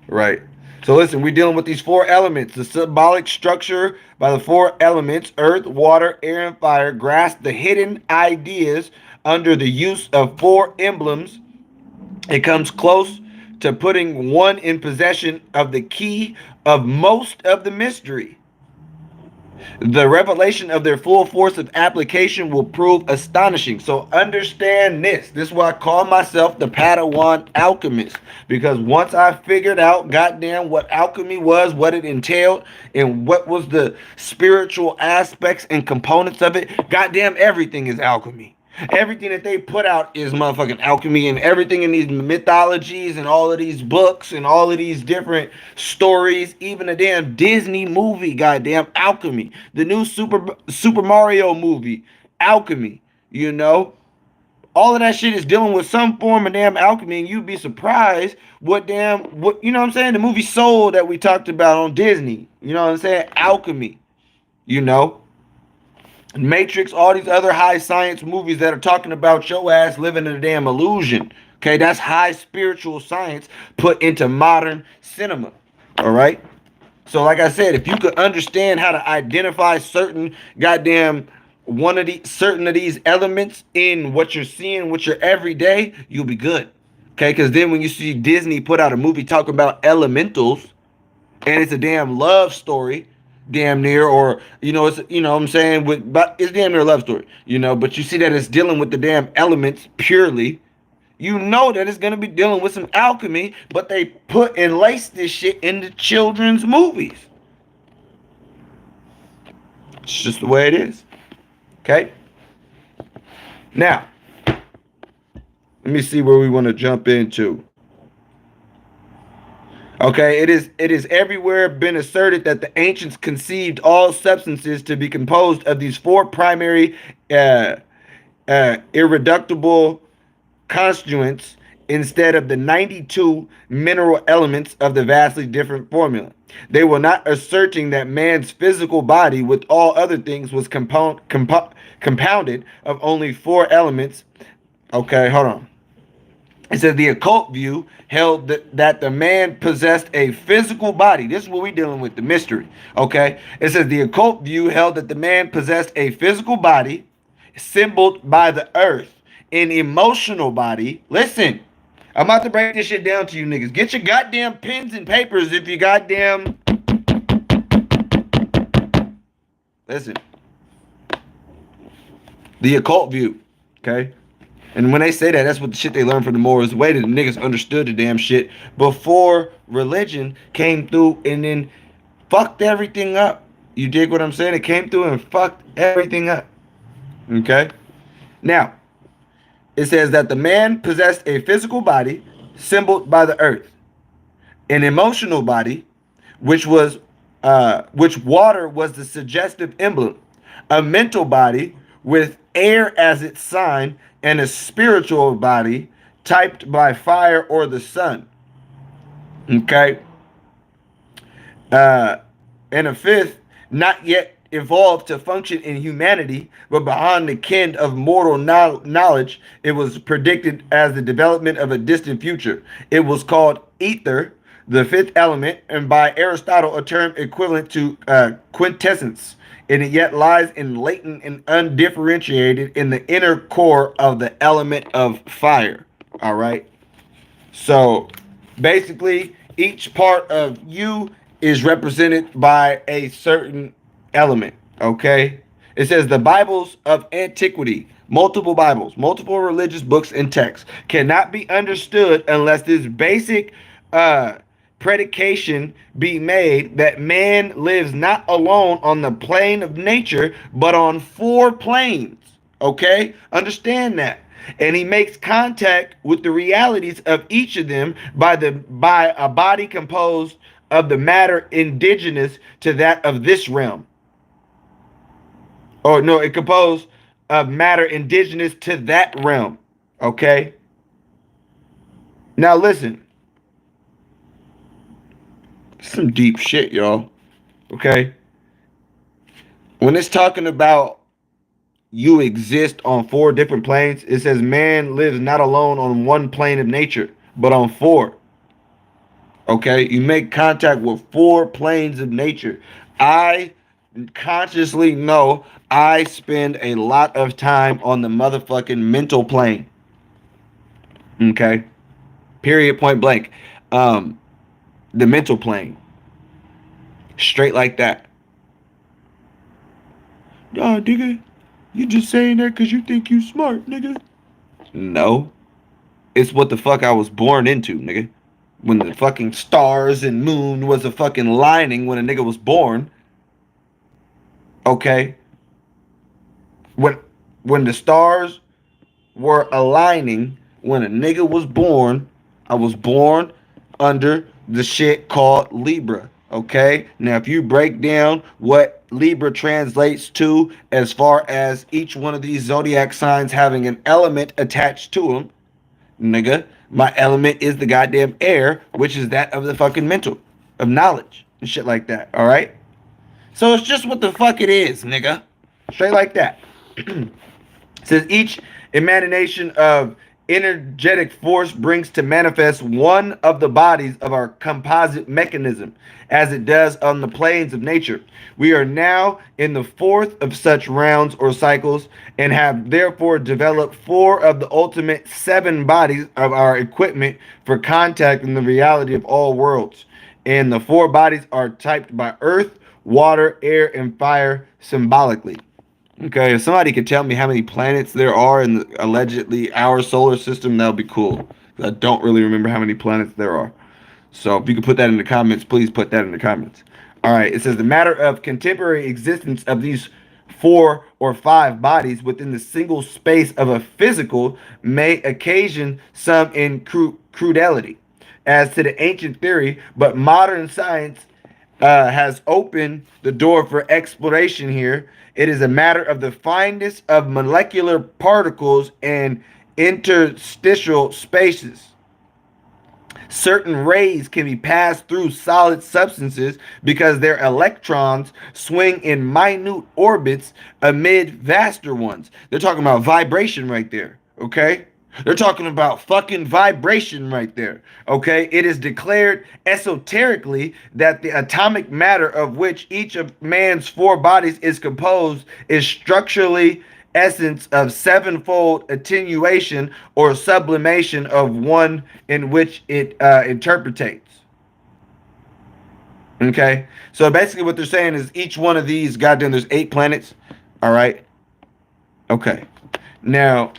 Right. So listen, we're dealing with these four elements. The symbolic structure by the four elements, earth, water, air, and fire, grasp the hidden ideas under the use of four emblems. It comes close to putting one in possession of the key of most of the mystery. The revelation of their full force of application will prove astonishing. So understand this. This is why I call myself the Padawan alchemist. Because once I figured out goddamn what alchemy was, what it entailed, and what was the spiritual aspects and components of it, goddamn everything is alchemy. Everything that they put out is motherfucking alchemy, and everything in these mythologies and all of these books and all of these different stories, even a damn Disney movie, goddamn alchemy. The new Super Mario movie, alchemy, you know? All of that shit is dealing with some form of damn alchemy, and you'd be surprised what you know what I'm saying? The movie Soul that we talked about on Disney, you know what I'm saying? Alchemy, you know? Matrix, all these other high science movies that are talking about your ass living in a damn illusion. Okay, that's high spiritual science put into modern cinema. All right. So, like I said, if you could understand how to identify certain goddamn certain of these elements in what you're seeing with your everyday, you'll be good. Okay, because then when you see Disney put out a movie talking about elementals, and it's a damn love story, damn near, or it's what I'm saying, but it's damn near a love story, but you see that it's dealing with the damn elements purely. You know that it's gonna be dealing with some alchemy, but they put and lace this shit into children's movies. It's just the way it is. Okay. Now, let me see where we want to jump into. Okay, it is everywhere been asserted that the ancients conceived all substances to be composed of these four primary irreducible constituents instead of the 92 mineral elements of the vastly different formula. They were not asserting that man's physical body with all other things was compounded of only four elements. Okay, hold on. It says the occult view held that the man possessed a physical body. This is what we're dealing with, the mystery. Okay. It says the occult view held that the man possessed a physical body, symboled by the earth, an emotional body. Listen, I'm about to break this shit down to you niggas. Get your goddamn pens and papers if you goddamn. Listen. The occult view. Okay. And when they say that, that's what the shit they learned from the Moors. The way that the niggas understood the damn shit before religion came through and then fucked everything up. You dig what I'm saying? It came through and fucked everything up. Okay? Now, it says that the man possessed a physical body symboled by the earth. An emotional body, which water was the suggestive emblem. A mental body with air as its sign, and a spiritual body typed by fire or the sun. Okay. Uh, and a fifth, not yet evolved to function in humanity, but beyond the ken of mortal knowledge, it was predicted as the development of a distant future. It was called ether, the fifth element, and by Aristotle, a term equivalent to quintessence. And it yet lies in latent and undifferentiated in the inner core of the element of fire. All right. So basically, each part of you is represented by a certain element. Okay. It says the Bibles of antiquity, multiple Bibles, multiple religious books and texts cannot be understood unless this basic uh, predication be made that man lives not alone on the plane of nature, but on four planes. Okay? Understand that. And he makes contact with the realities of each of them by a body composed of the matter indigenous to that of this realm. Or no, it composed of matter indigenous to that realm. Okay? Now listen. Some deep shit, y'all. Okay? When it's talking about you exist on four different planes, it says man lives not alone on one plane of nature, but on four. Okay? You make contact with four planes of nature. I consciously know I spend a lot of time on the motherfucking mental plane. Okay? Period, point blank. The mental plane. Straight like that. Nah, nigga, you just saying that because you think you smart, nigga. No. It's what the fuck I was born into, nigga. When the fucking stars and moon was a fucking lining when a nigga was born. Okay? When when the stars were aligning when a nigga was born, I was born under the shit called Libra. Okay? Now, if you break down what Libra translates to as far as each one of these zodiac signs having an element attached to them, nigga, my element is the goddamn air, which is that of the fucking mental, of knowledge and shit like that. All right? So it's just what the fuck it is, nigga. Straight like that. It says each emanation of energetic force brings to manifest one of the bodies of our composite mechanism, as it does on the planes of nature. We are now in the fourth of such rounds or cycles, and have therefore developed four of the ultimate seven bodies of our equipment for contact in the reality of all worlds. And the four bodies are typed by earth, water, air, and fire symbolically. Okay, if somebody could tell me how many planets there are in allegedly our solar system, that would be cool. I don't really remember how many planets there are. So if you could put that in the comments, please put that in the comments. All right, it says the matter of contemporary existence of these four or five bodies within the single space of a physical may occasion some incredulity as to the ancient theory, but modern science has opened the door for exploration here. It is a matter of the fineness of molecular particles and interstitial spaces. Certain rays can be passed through solid substances because their electrons swing in minute orbits amid vaster ones. They're talking about vibration right there, okay? They're talking about fucking vibration right there, okay? It is declared esoterically that the atomic matter of which each of man's four bodies is composed is structurally essence of sevenfold attenuation or sublimation of one in which it interpretates. Okay, so basically what they're saying is each one of these, goddamn, there's 8 planets. All right. Okay. Now,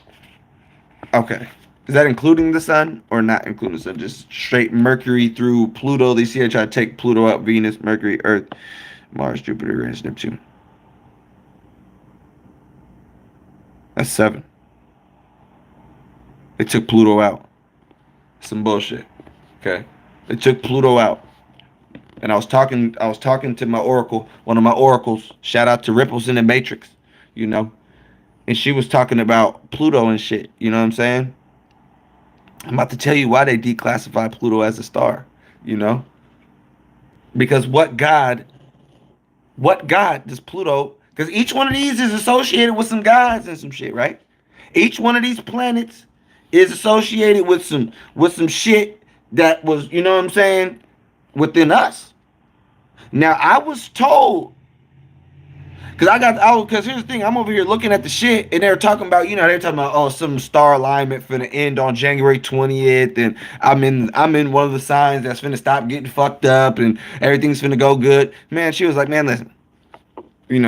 okay. Is that including the sun or not including the sun? Just straight Mercury through Pluto. They see I try to take Pluto out, Venus, Mercury, Earth, Mars, Jupiter, Uranus, Neptune. That's 7. They took Pluto out. Some bullshit. Okay. They took Pluto out. And I was talking to my oracle, one of my oracles. Shout out to Ripples in the Matrix, you know. And she was talking about Pluto and shit. You know what I'm saying? I'm about to tell you why they declassify Pluto as a star. You know, because what god does Pluto? Because each one of these is associated with some gods and some shit, right? Each one of these planets is associated with some shit that was, you know what I'm saying, within us. Now I was told, because here's the thing, I'm over here looking at the shit, and they're talking about, they're talking about, oh, some star alignment finna end on January 20th, and I'm in one of the signs that's finna stop getting fucked up, and everything's finna go good. Man, she was like, man, listen,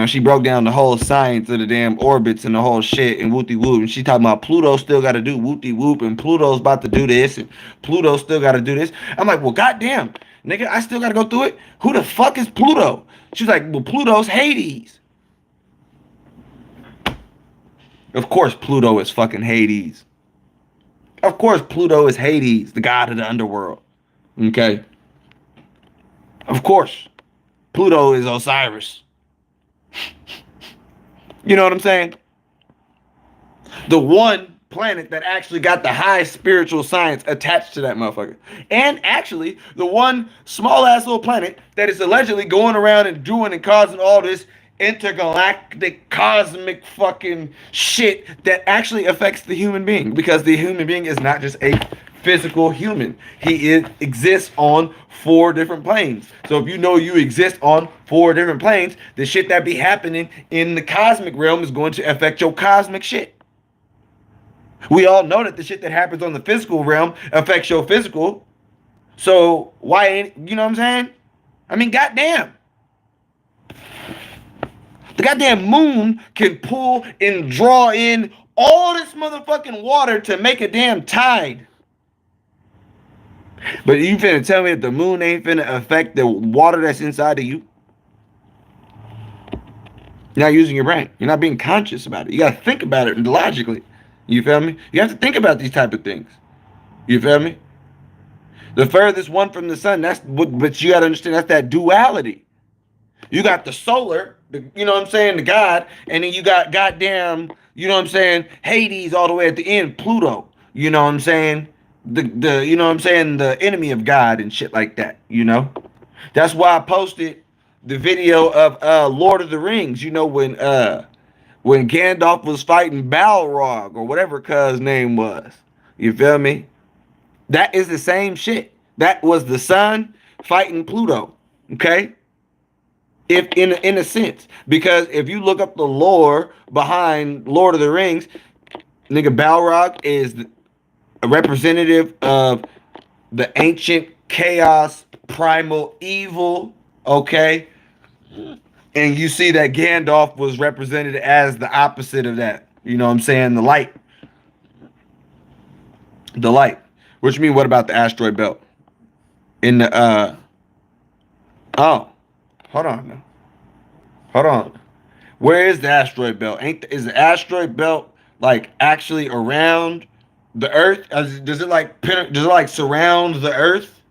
she broke down the whole science of the damn orbits and the whole shit and whoopty whoop, and she talking about Pluto still got to do whoopty whoop, and Pluto's about to do this, and Pluto still got to do this. I'm like, well, goddamn, nigga, I still got to go through it. Who the fuck is Pluto? She's like, well, Pluto's Hades. Of course, Pluto is fucking Hades. Of course, Pluto is Hades, the god of the underworld. Okay? Of course, Pluto is Osiris. You know what I'm saying? The one planet that actually got the highest spiritual science attached to that motherfucker. And actually, the one small ass little planet that is allegedly going around and doing and causing all this intergalactic cosmic fucking shit that actually affects the human being, because the human being is not just a physical human. He exists on 4 different planes. So if you exist on 4 different planes, the shit that be happening in the cosmic realm is going to affect your cosmic shit. We all know that the shit that happens on the physical realm affects your physical. So why ain't, you know what I'm saying? I mean, goddamn. The goddamn moon can pull and draw in all this motherfucking water to make a damn tide. But you finna tell me that the moon ain't finna affect the water that's inside of you? You're not using your brain. You're not being conscious about it. You gotta think about it logically. You feel me? You have to think about these type of things. You feel me? The furthest one from the sun, but you gotta understand, that's that duality. You got the solar, you know what I'm saying, the God, and then you got goddamn, you know what I'm saying, Hades all the way at the end, Pluto, you know what I'm saying, the you know what I'm saying, the enemy of God and shit like that, you know. That's why I posted the video of Lord of the Rings, when Gandalf was fighting Balrog or whatever cuz name was. You feel me? That is the same shit. That was the sun fighting Pluto, okay? If in a sense, because if you look up the lore behind Lord of the Rings, nigga, Balrog is a representative of the ancient chaos, primal evil, okay? And you see that Gandalf was represented as the opposite of that. You know what I'm saying? The light. The light. Which means, what about the asteroid belt? In the oh. Hold on now. Hold on. Where is the asteroid belt? Is the asteroid belt like actually around the Earth? Does it like surround the Earth?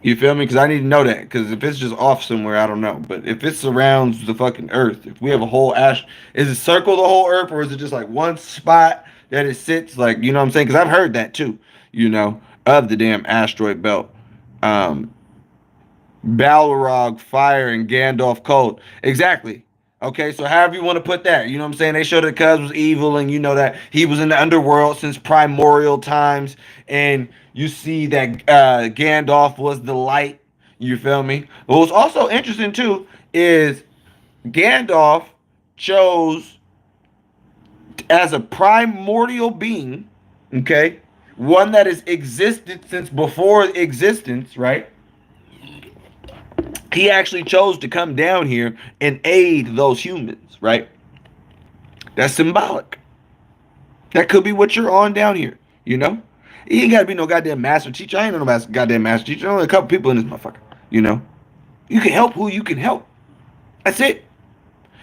You feel me? Because I need to know that. Because if it's just off somewhere, I don't know. But if it surrounds the fucking Earth, if we have a whole is it circle the whole Earth, or is it just like one spot that it sits? Like, you know what I'm saying? Because I've heard that too. Of the damn asteroid belt. Balrog fire and Gandalf cold. Exactly. Okay, so however you want to put that, you know what I'm saying? They showed that cuz was evil, and you know that he was in the underworld since primordial times, and you see that Gandalf was the light. You feel me? But what's also interesting too is Gandalf chose as a primordial being, okay, one that has existed since before existence, right? He actually chose to come down here and aid those humans, right? That's symbolic. That could be what you're on down here, you know? You ain't got to be no goddamn master teacher. I ain't no goddamn master teacher. There's only a couple people in this motherfucker, you know? You can help who you can help. That's it.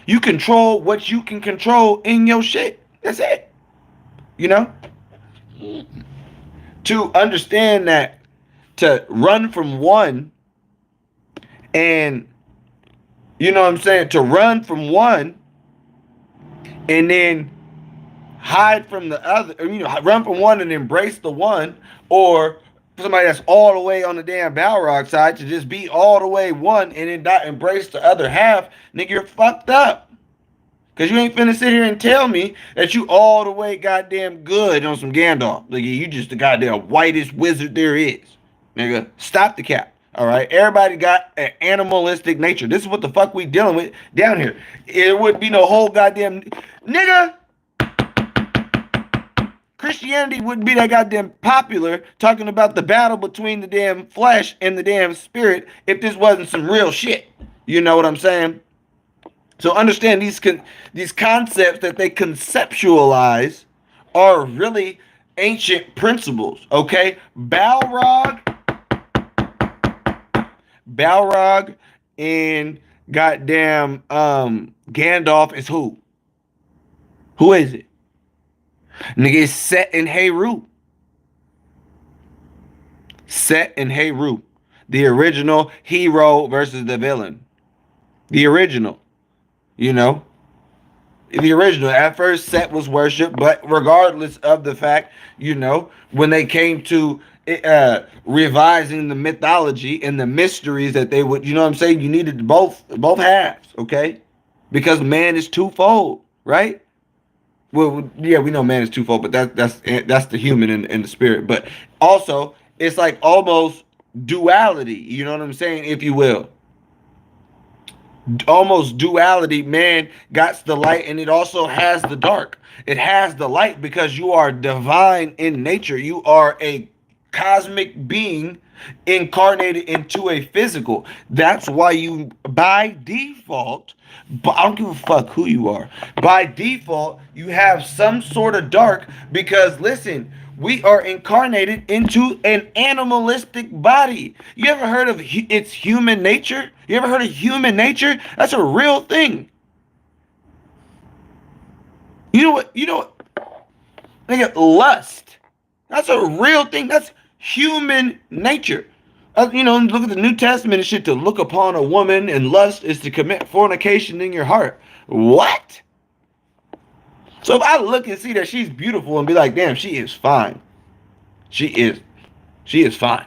You control what you can control in your shit. That's it. You know? to understand that to run from one and you know what I'm saying, to run from one and then hide from the other, or, run from one and embrace the one, or somebody that's all the way on the damn Balrog side to just be all the way one and then not embrace the other half, nigga, you're fucked up. Cause you ain't finna sit here and tell me that you all the way goddamn good on some Gandalf. Like you just the goddamn whitest wizard there is. Nigga, stop the cap. All right, everybody got an animalistic nature. This is what the fuck we dealing with down here. It would be no whole goddamn nigga. Christianity wouldn't be that goddamn popular talking about the battle between the damn flesh and the damn spirit if this wasn't some real shit. You know what I'm saying? So understand these concepts that they conceptualize are really ancient principles. Okay, Balrog, and goddamn Gandalf is who? Who is it? Nigga, it's Set and Heru. Set and Heru, the original hero versus the villain. The original. You know, the original. At first, Set was worshipped, but regardless of the fact, when they came to revising the mythology and the mysteries that they would, you know what I'm saying? You needed both halves, okay? Because man is twofold, right? Well, yeah, we know man is twofold, but that's the human and the spirit. But also, it's like almost duality. You know what I'm saying, if you will. Almost duality. Man got the light and it also has the dark. It has the light because you are divine in nature. You are a cosmic being incarnated into a physical. That's why you, by default, I don't give a fuck who you are, by default you have some sort of dark because listen, we are incarnated into an animalistic body. You ever heard of it's human nature? You ever heard of human nature? That's a real thing. You know what? Nigga, lust. That's a real thing. That's human nature. Look at the New Testament and shit. To look upon a woman and lust is to commit fornication in your heart. What? So if I look and see that she's beautiful and be like, damn, she is fine. She is fine.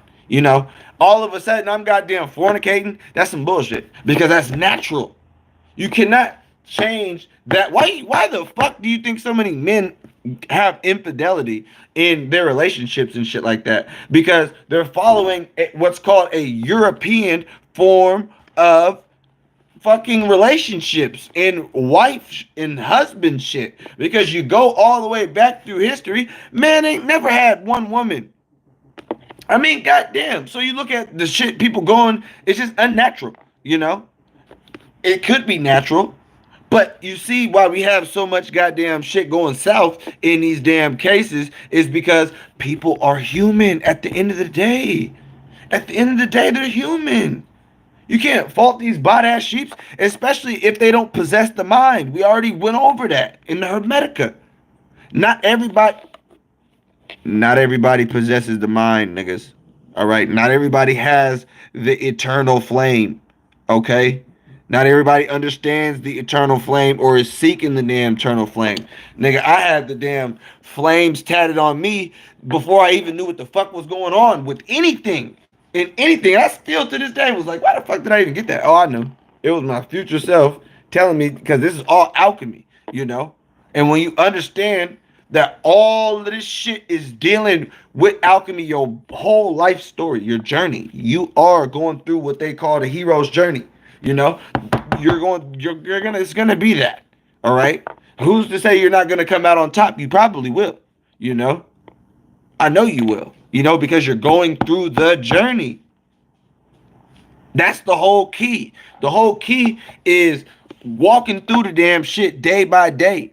All of a sudden I'm goddamn fornicating. That's some bullshit because that's natural. You cannot change that. Why the fuck do you think so many men have infidelity in their relationships and shit like that? Because they're following what's called a European form of fucking relationships and wife and husband shit. Because you go all the way back through history, man ain't never had one woman. I mean, goddamn. So you look at the shit people going, it's just unnatural, It could be natural, but you see why we have so much goddamn shit going south in these damn cases is because people are human at the end of the day. At the end of the day, they're human. You can't fault these bot-ass sheeps, especially if they don't possess the mind. We already went over that in the Hermetica. Not everybody possesses the mind, niggas. All right? Not everybody has the eternal flame. Okay? Not everybody understands the eternal flame or is seeking the damn eternal flame. Nigga, I had the damn flames tatted on me before I even knew what the fuck was going on with anything. In anything. I still to this day was like, why the fuck did I even get that? Oh, I knew. It was my future self telling me, because this is all alchemy, And when you understand that all of this shit is dealing with alchemy, your whole life story, your journey, you are going through what they call the hero's journey. It's gonna be that. All right. Who's to say you're not gonna come out on top? You probably will. I know you will. Because you're going through the journey. That's the whole key. The whole key is walking through the damn shit day by day.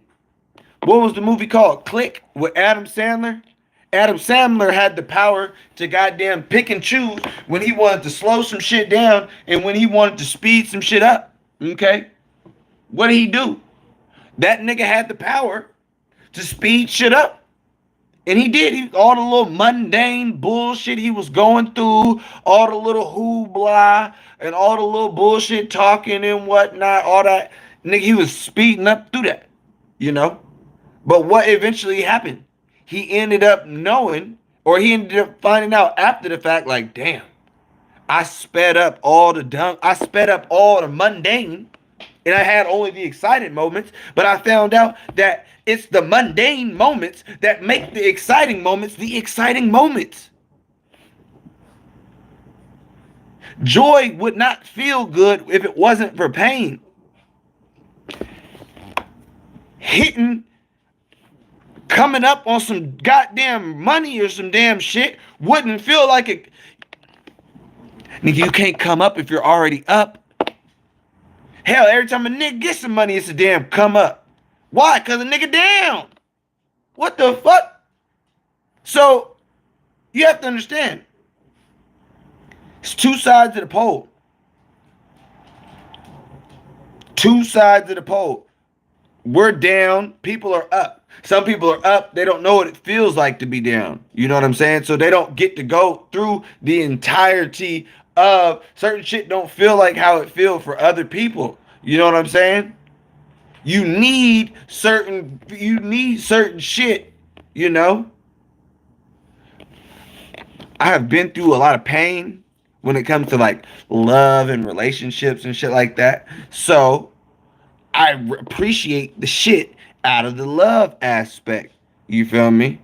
What was the movie called? Click with Adam Sandler? Adam Sandler had the power to goddamn pick and choose when he wanted to slow some shit down and when he wanted to speed some shit up. Okay? What did he do? That nigga had the power to speed shit up And he did. All the little mundane bullshit he was going through, all the little hoopla and all the little bullshit talking and whatnot, all that. Nigga, he was speeding up through that, you know? But what eventually happened? He ended up knowing, or he ended up finding out after the fact, like, damn, I sped up all the mundane, and I had only the exciting moments, but I found out that it's the mundane moments that make the exciting moments the exciting moments. Joy would not feel good if it wasn't for pain. Coming up on some goddamn money or some damn shit wouldn't feel like it. Nigga, you can't come up if you're already up. Hell, every time a nigga gets some money, it's a damn come up. Why? Because a nigga down. What the fuck? So, you have to understand. It's two sides of the pole. Two sides of the pole. We're down. People are up. Some people are up. They don't know what it feels like to be down. You know what I'm saying? So they don't get to go through the entirety of certain shit. Don't feel like how it feels for other people. You know what I'm saying? You need certain shit, you know? I have been through a lot of pain when it comes to like love and relationships and shit like that. So I appreciate the shit out of the love aspect. You feel me?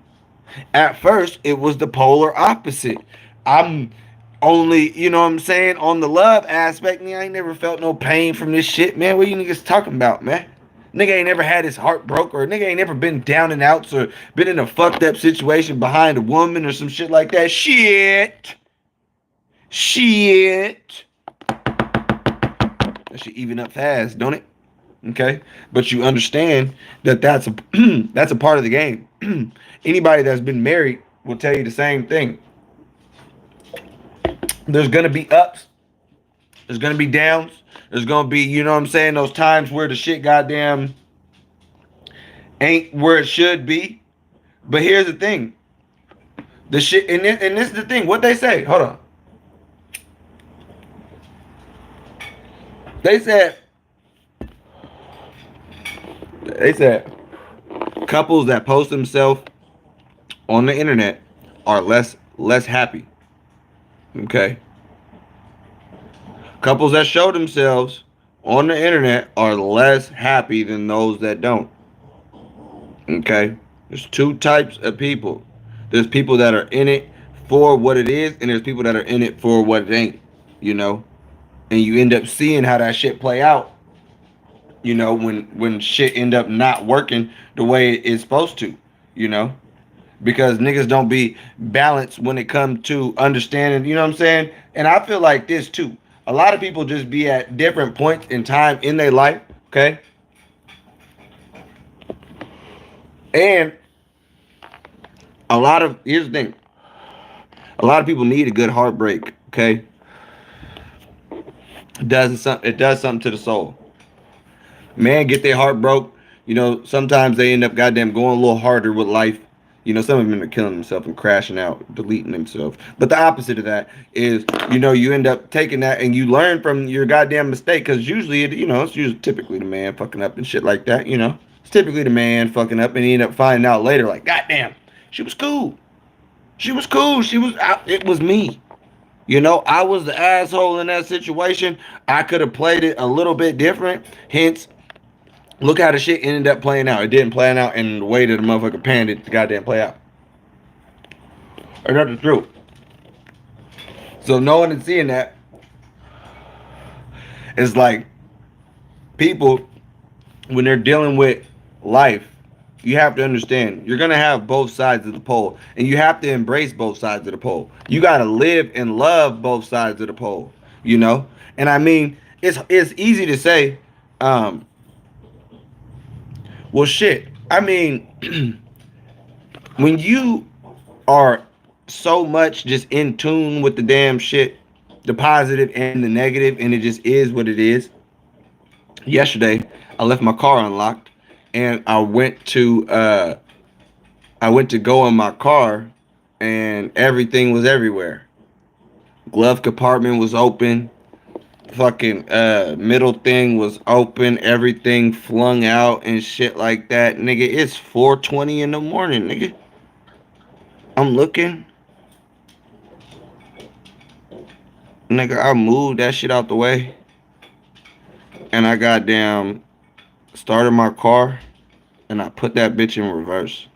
At first, it was the polar opposite. I'm only, you know what I'm saying, on the love aspect, man, I ain't never felt no pain from this shit, man. What you niggas talking about, man? Nigga ain't never had his heart broke, or nigga ain't never been down and outs, or been in a fucked up situation behind a woman or some shit like that. Shit. That shit even up fast, don't it? Okay, but you understand that that's a that's a part of the game. Anybody that's been married will tell you the same thing. There's gonna be ups, there's gonna be downs, there's gonna be, you know what I'm saying, those times where the shit goddamn ain't where it should be. But here's the thing, the shit, and this is the thing. What they say? Hold on. They said couples that post themselves on the internet are less happy. Okay. Couples that show themselves on the internet are less happy than those that don't. Okay. There's two types of people. There's people that are in it for what it is, and there's people that are in it for what it ain't. You know, and you end up seeing how that shit play out. You know, when shit end up not working the way it's supposed to. You know, because niggas don't be balanced when it comes to understanding, you know what I'm saying? And I feel like this too. A lot of people just be at different points in time in their life, okay? And here's the thing. A lot of people need a good heartbreak, okay? It does something to the soul. Man, get their heart broke. You know, sometimes they end up goddamn going a little harder with life. You know, some of them are killing themselves and crashing out, deleting themselves. But the opposite of that is, you know, you end up taking that and you learn from your goddamn mistake. Because usually, it's usually typically the man fucking up and shit like that, you know. It's typically the man fucking up and he end up finding out later, like, goddamn, she was cool. It was me. You know, I was the asshole in that situation. I could have played it a little bit different. Hence, look how the shit ended up playing out. It didn't plan out in the way that the motherfucker planned it to goddamn play out. Or that's the truth. So knowing and seeing that, it's like people, when they're dealing with life, you have to understand you're gonna have both sides of the pole, and you have to embrace both sides of the pole. You gotta live and love both sides of the pole, you know. And I mean, it's easy to say, well, shit. I mean, when you are so much just in tune with the damn shit, the positive and the negative, and it just is what it is. Yesterday, I left my car unlocked, and I went to I went to go in my car, and everything was everywhere. Glove compartment was open. Fucking middle thing was open. Everything flung out and shit like that. Nigga, it's 4:20 in the morning, nigga. I'm looking. Nigga, I moved that shit out the way. And I goddamn started my car. And I put that bitch in reverse.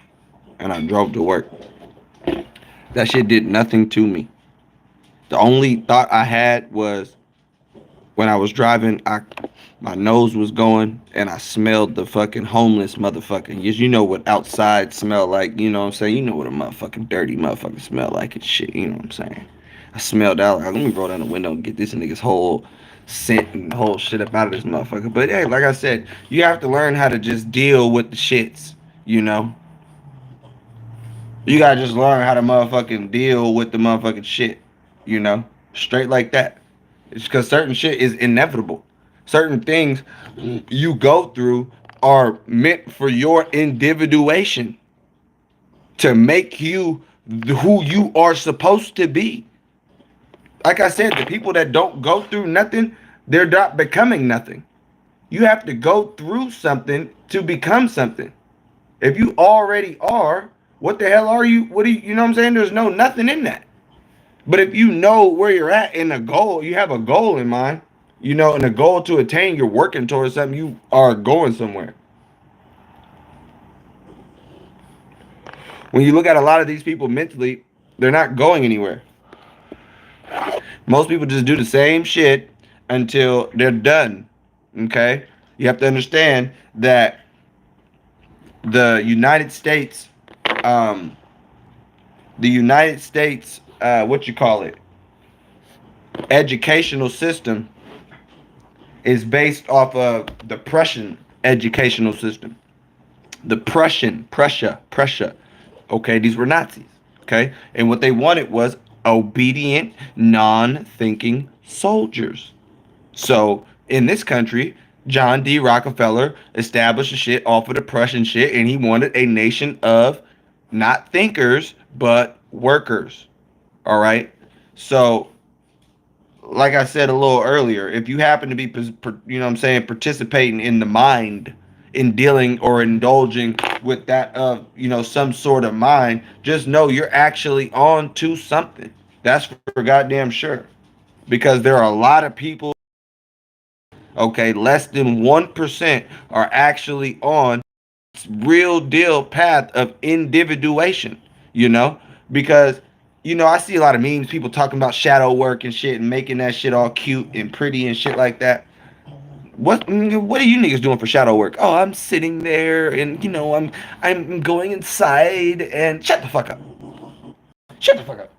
And I drove to work. That shit did nothing to me. The only thought I had was when I was driving, my nose was going and I smelled the fucking homeless motherfucker. You know what outside smell like, you know what I'm saying? You know what a motherfucking dirty motherfucker smell like and shit, you know what I'm saying? I smelled out like, let me roll down the window and get this nigga's whole scent and whole shit up out of this motherfucker. But hey, like I said, you have to learn how to just deal with the shits, you know? You gotta just learn how to motherfucking deal with the motherfucking shit, you know? Straight like that. It's because certain shit is inevitable. Certain things you go through are meant for your individuation to make you who you are supposed to be. Like I said, the people that don't go through nothing, they're not becoming nothing. You have to go through something to become something. If you already are, what the hell are you? What do you know what I'm saying? There's no nothing in that. But if you know where you're at in a goal, you have a goal in mind, you know, and a goal to attain, you're working towards something, you are going somewhere. When you look at a lot of these people mentally, they're not going anywhere. Most people just do the same shit until they're done. Okay? You have to understand that the United States, what you call it, educational system is based off of the Prussian educational system. The Prussia. Okay, these were Nazis. Okay, and what they wanted was obedient, non-thinking soldiers. So in this country, John D. Rockefeller established the shit off of the Prussian shit, and he wanted a nation of not thinkers but workers. All right, so like I said a little earlier, if you happen to be, you know what I'm saying, participating in the mind, in dealing or indulging with that of, you know, some sort of mind, just know you're actually on to something. That's for goddamn sure. Because there are a lot of people, okay, less than 1% are actually on real deal path of individuation, you know? Because, you know, I see a lot of memes, people talking about shadow work and shit and making that shit all cute and pretty and shit like that. What are you niggas doing for shadow work? Oh, I'm sitting there and you know I'm going inside and shut the fuck up. Shut the fuck up.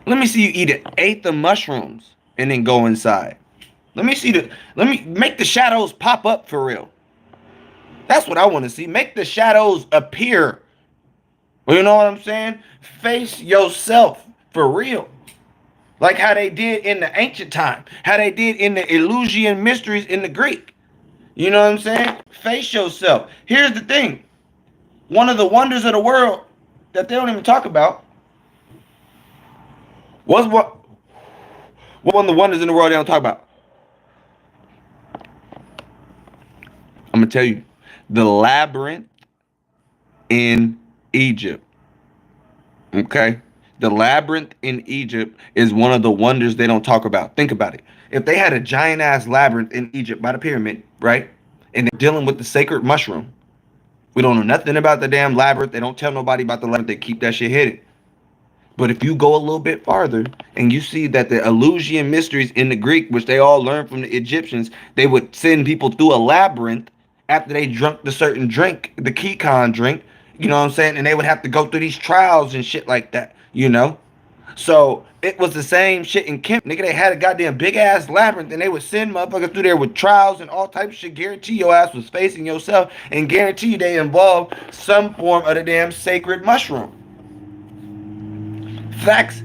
Let me see you eat an eighth of mushrooms and then go inside. Let me make the shadows pop up for real. That's what I want to see. Make the shadows appear. You know what I'm saying? Face yourself for real. Like how they did in the ancient time. How they did in the Eleusinian mysteries in the Greek. You know what I'm saying? Face yourself. Here's the thing. One of the wonders of the world that they don't even talk about was what one of the wonders in the world they don't talk about. I'm going to tell you. The labyrinth in Egypt. Okay? The labyrinth in Egypt is one of the wonders they don't talk about. Think about it. If they had a giant ass labyrinth in Egypt by the pyramid, right? And they're dealing with the sacred mushroom. We don't know nothing about the damn labyrinth. They don't tell nobody about the labyrinth. They keep that shit hidden. But if you go a little bit farther and you see that the Eleusinian mysteries in the Greek, which they all learned from the Egyptians, they would send people through a labyrinth after they drunk the certain drink, the Kikon drink, you know what I'm saying? And they would have to go through these trials and shit like that, you know? So it was the same shit in Kemp. Nigga, they had a goddamn big ass labyrinth and they would send motherfuckers through there with trials and all types of shit. Guarantee your ass was facing yourself and guarantee you they involved some form of the damn sacred mushroom. Facts.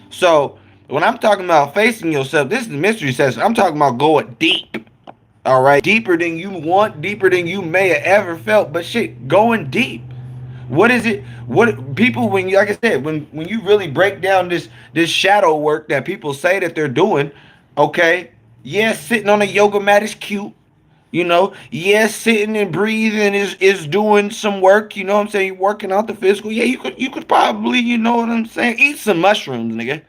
So when I'm talking about facing yourself, this is the mystery session. I'm talking about going deep. All right, deeper than you want, deeper than you may have ever felt. But shit, going deep. What is it? What people when you like I said when you really break down this shadow work that people say that they're doing, okay? Yeah, sitting on a yoga mat is cute. You know, yes, sitting and breathing is doing some work. You know what I'm saying? You're working out the physical. Yeah, you could probably, you know what I'm saying? Eat some mushrooms, nigga.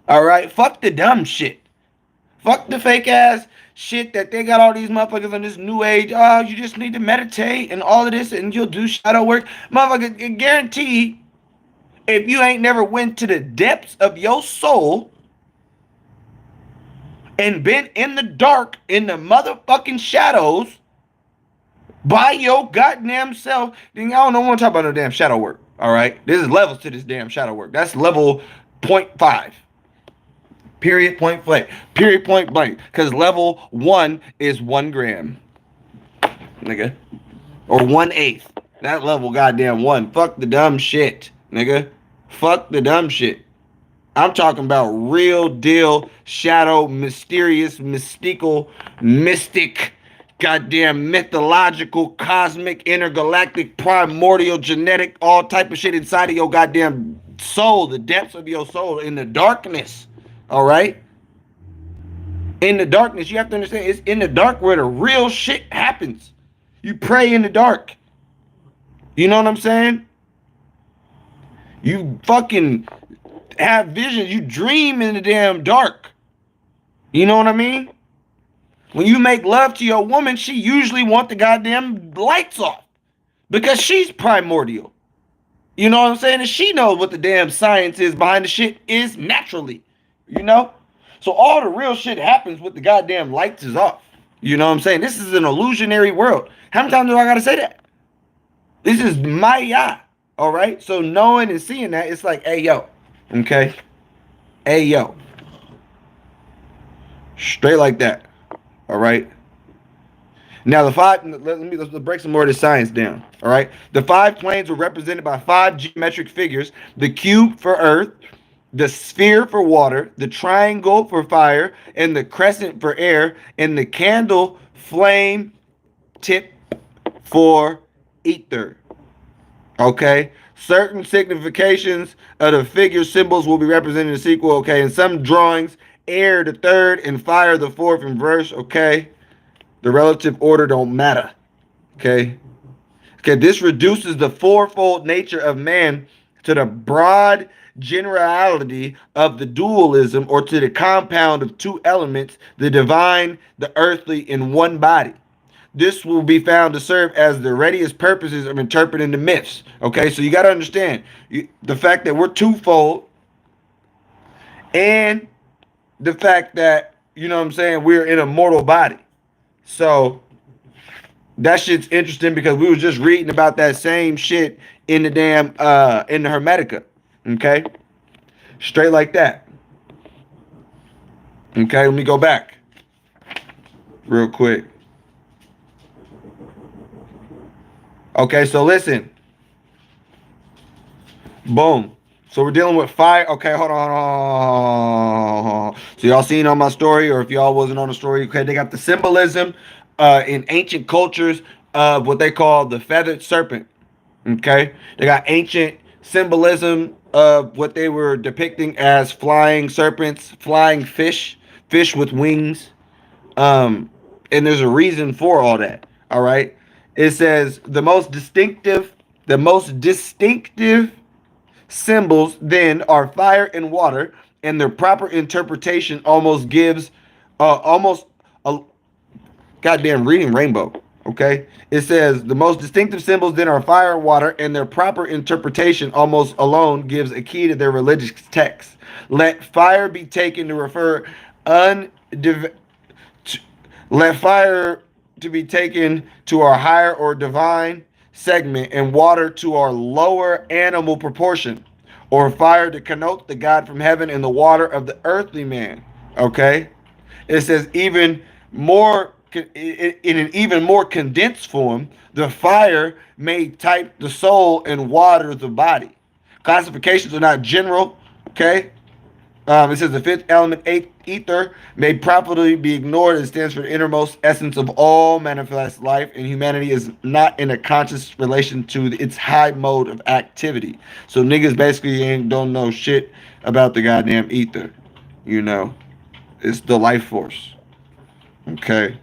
All right, fuck the dumb shit. Fuck the fake ass shit that they got all these motherfuckers on this new age. Oh, you just need to meditate and all of this, and you'll do shadow work, motherfucker. Guarantee, if you ain't never went to the depths of your soul and been in the dark, in the motherfucking shadows by your goddamn self, then y'all don't want to talk about no damn shadow work. All right, this is levels to this damn shadow work. That's level 0.5. Period, point blank. Period, point blank. Because level 1 is 1 gram, nigga, or 1/8. That level, goddamn 1. Fuck the dumb shit, nigga. Fuck the dumb shit. I'm talking about real deal, shadow, mysterious, mystical, mystic, goddamn mythological, cosmic, intergalactic, primordial, genetic, all type of shit inside of your goddamn soul, the depths of your soul, in the darkness. All right? In the darkness, you have to understand, it's in the dark where the real shit happens. You pray in the dark. You know what I'm saying? You fucking have visions. You dream in the damn dark. You know what I mean? When you make love to your woman, she usually want the goddamn lights off because she's primordial. You know what I'm saying? And she knows what the damn science is behind the shit is naturally. You know? So all the real shit happens with the goddamn lights is off. You know what I'm saying? This is an illusionary world. How many times do I gotta say that? This is Maya. All right? So knowing and seeing that, it's like, hey, yo. Okay? Hey, yo. Straight like that. All right? Now, let's break some more of the science down. All right? The 5 planes were represented by 5 geometric figures: the cube for earth, the sphere for water, the triangle for fire, and the crescent for air, and the candle flame tip for ether. Okay? Certain significations of the figure symbols will be represented in the sequel. Okay? In some drawings, air the third and fire the fourth in verse. Okay? The relative order don't matter. Okay? Okay, this reduces the fourfold nature of man to the broad generality of the dualism, or to the compound of 2 elements, the divine, the earthly, in one body. This will be found to serve as the readiest purposes of interpreting the myths. Okay, so you got to understand the fact that we're twofold, and the fact that, you know what I'm saying, we're in a mortal body. So that shit's interesting because we were just reading about that same shit in the damn in the Hermetica. Okay? Straight like that. Okay, let me go back real quick. Okay, so listen. Boom. So we're dealing with fire. Okay, hold on. So y'all seen on my story, or if y'all wasn't on the story, okay, they got the symbolism in ancient cultures of what they call the feathered serpent. Okay, they got ancient symbolism of what they were depicting as flying serpents, flying fish, fish with wings. And there's a reason for all that. All right, it says the most distinctive symbols then are fire and water, and their proper interpretation almost gives almost a goddamn reading rainbow. Okay, it says the most distinctive symbols then are fire and water, and their proper interpretation almost alone gives a key to their religious text. Let fire be taken to refer let fire to be taken to our higher or divine segment, and water to our lower animal proportion, or fire to connote the God from heaven, and the water of the earthly man. Okay, it says even more in an even more condensed form, the fire may type the soul and water the body. Classifications are not general. Okay, It says the fifth element, ether, may properly be ignored. It stands for the innermost essence of all manifest life, and humanity is not in a conscious relation to its high mode of activity. So niggas basically don't know shit about the goddamn ether. You know, it's the life force. Okay.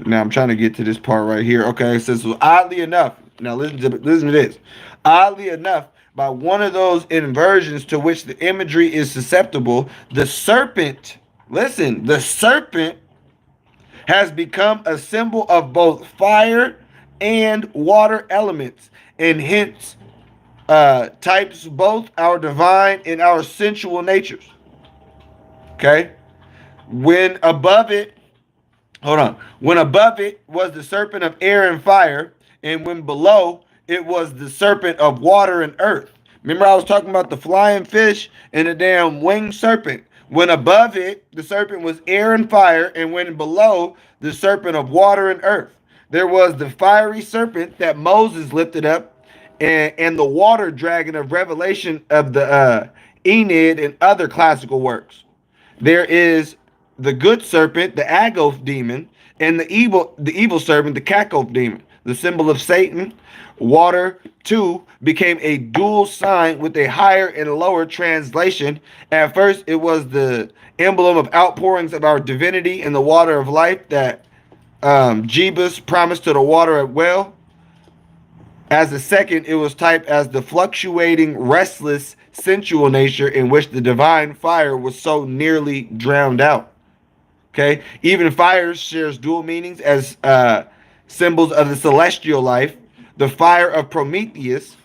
Now I'm trying to get to this part right here. Okay, it says, so oddly enough, now listen to this. Oddly enough, by one of those inversions to which the imagery is susceptible, the serpent, listen, the serpent has become a symbol of both fire and water elements, and hence types both our divine and our sensual natures. Okay? When above it, hold on. When above it was the serpent of air and fire, and when below it was the serpent of water and earth. Remember, I was talking about the flying fish and the damn winged serpent. When above it, the serpent was air and fire, and when below, the serpent of water and earth. There was the fiery serpent that Moses lifted up, and the water dragon of Revelation of the Enid and other classical works. There is the good serpent, the Agoth demon, and the evil serpent, the Kakoth demon, the symbol of Satan. Water, too, became a dual sign with a higher and lower translation. At first, it was the emblem of outpourings of our divinity in the water of life that Jebus promised to the water at well. As a second, it was typed as the fluctuating, restless, sensual nature in which the divine fire was so nearly drowned out. Okay, even fire shares dual meanings as symbols of the celestial life. The fire of Prometheus,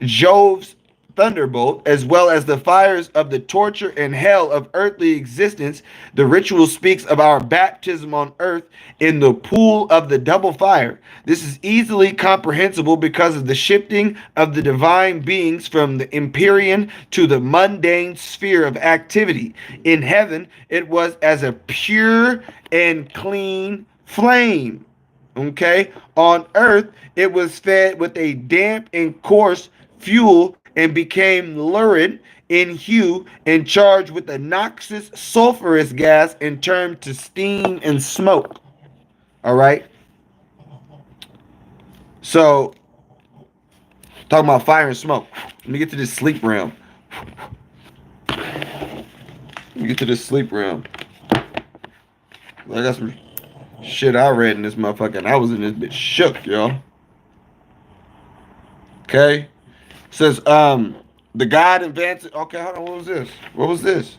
Jove's thunderbolt, as well as the fires of the torture and hell of earthly existence. The ritual speaks of our baptism on earth in the pool of the double fire. This is easily comprehensible because of the shifting of the divine beings from the empyrean to the mundane sphere of activity. In heaven, it was as a pure and clean flame. Okay? On earth, it was fed with a damp and coarse fuel and became lurid in hue and charged with a noxious sulfurous gas and turned to steam and smoke. All right? So, talking about fire and smoke. Let me get to this sleep realm. I got some shit I read in this motherfucker, and I was in this bitch shook, y'all. Okay? It says, the God advances. Okay, hold on. What was this?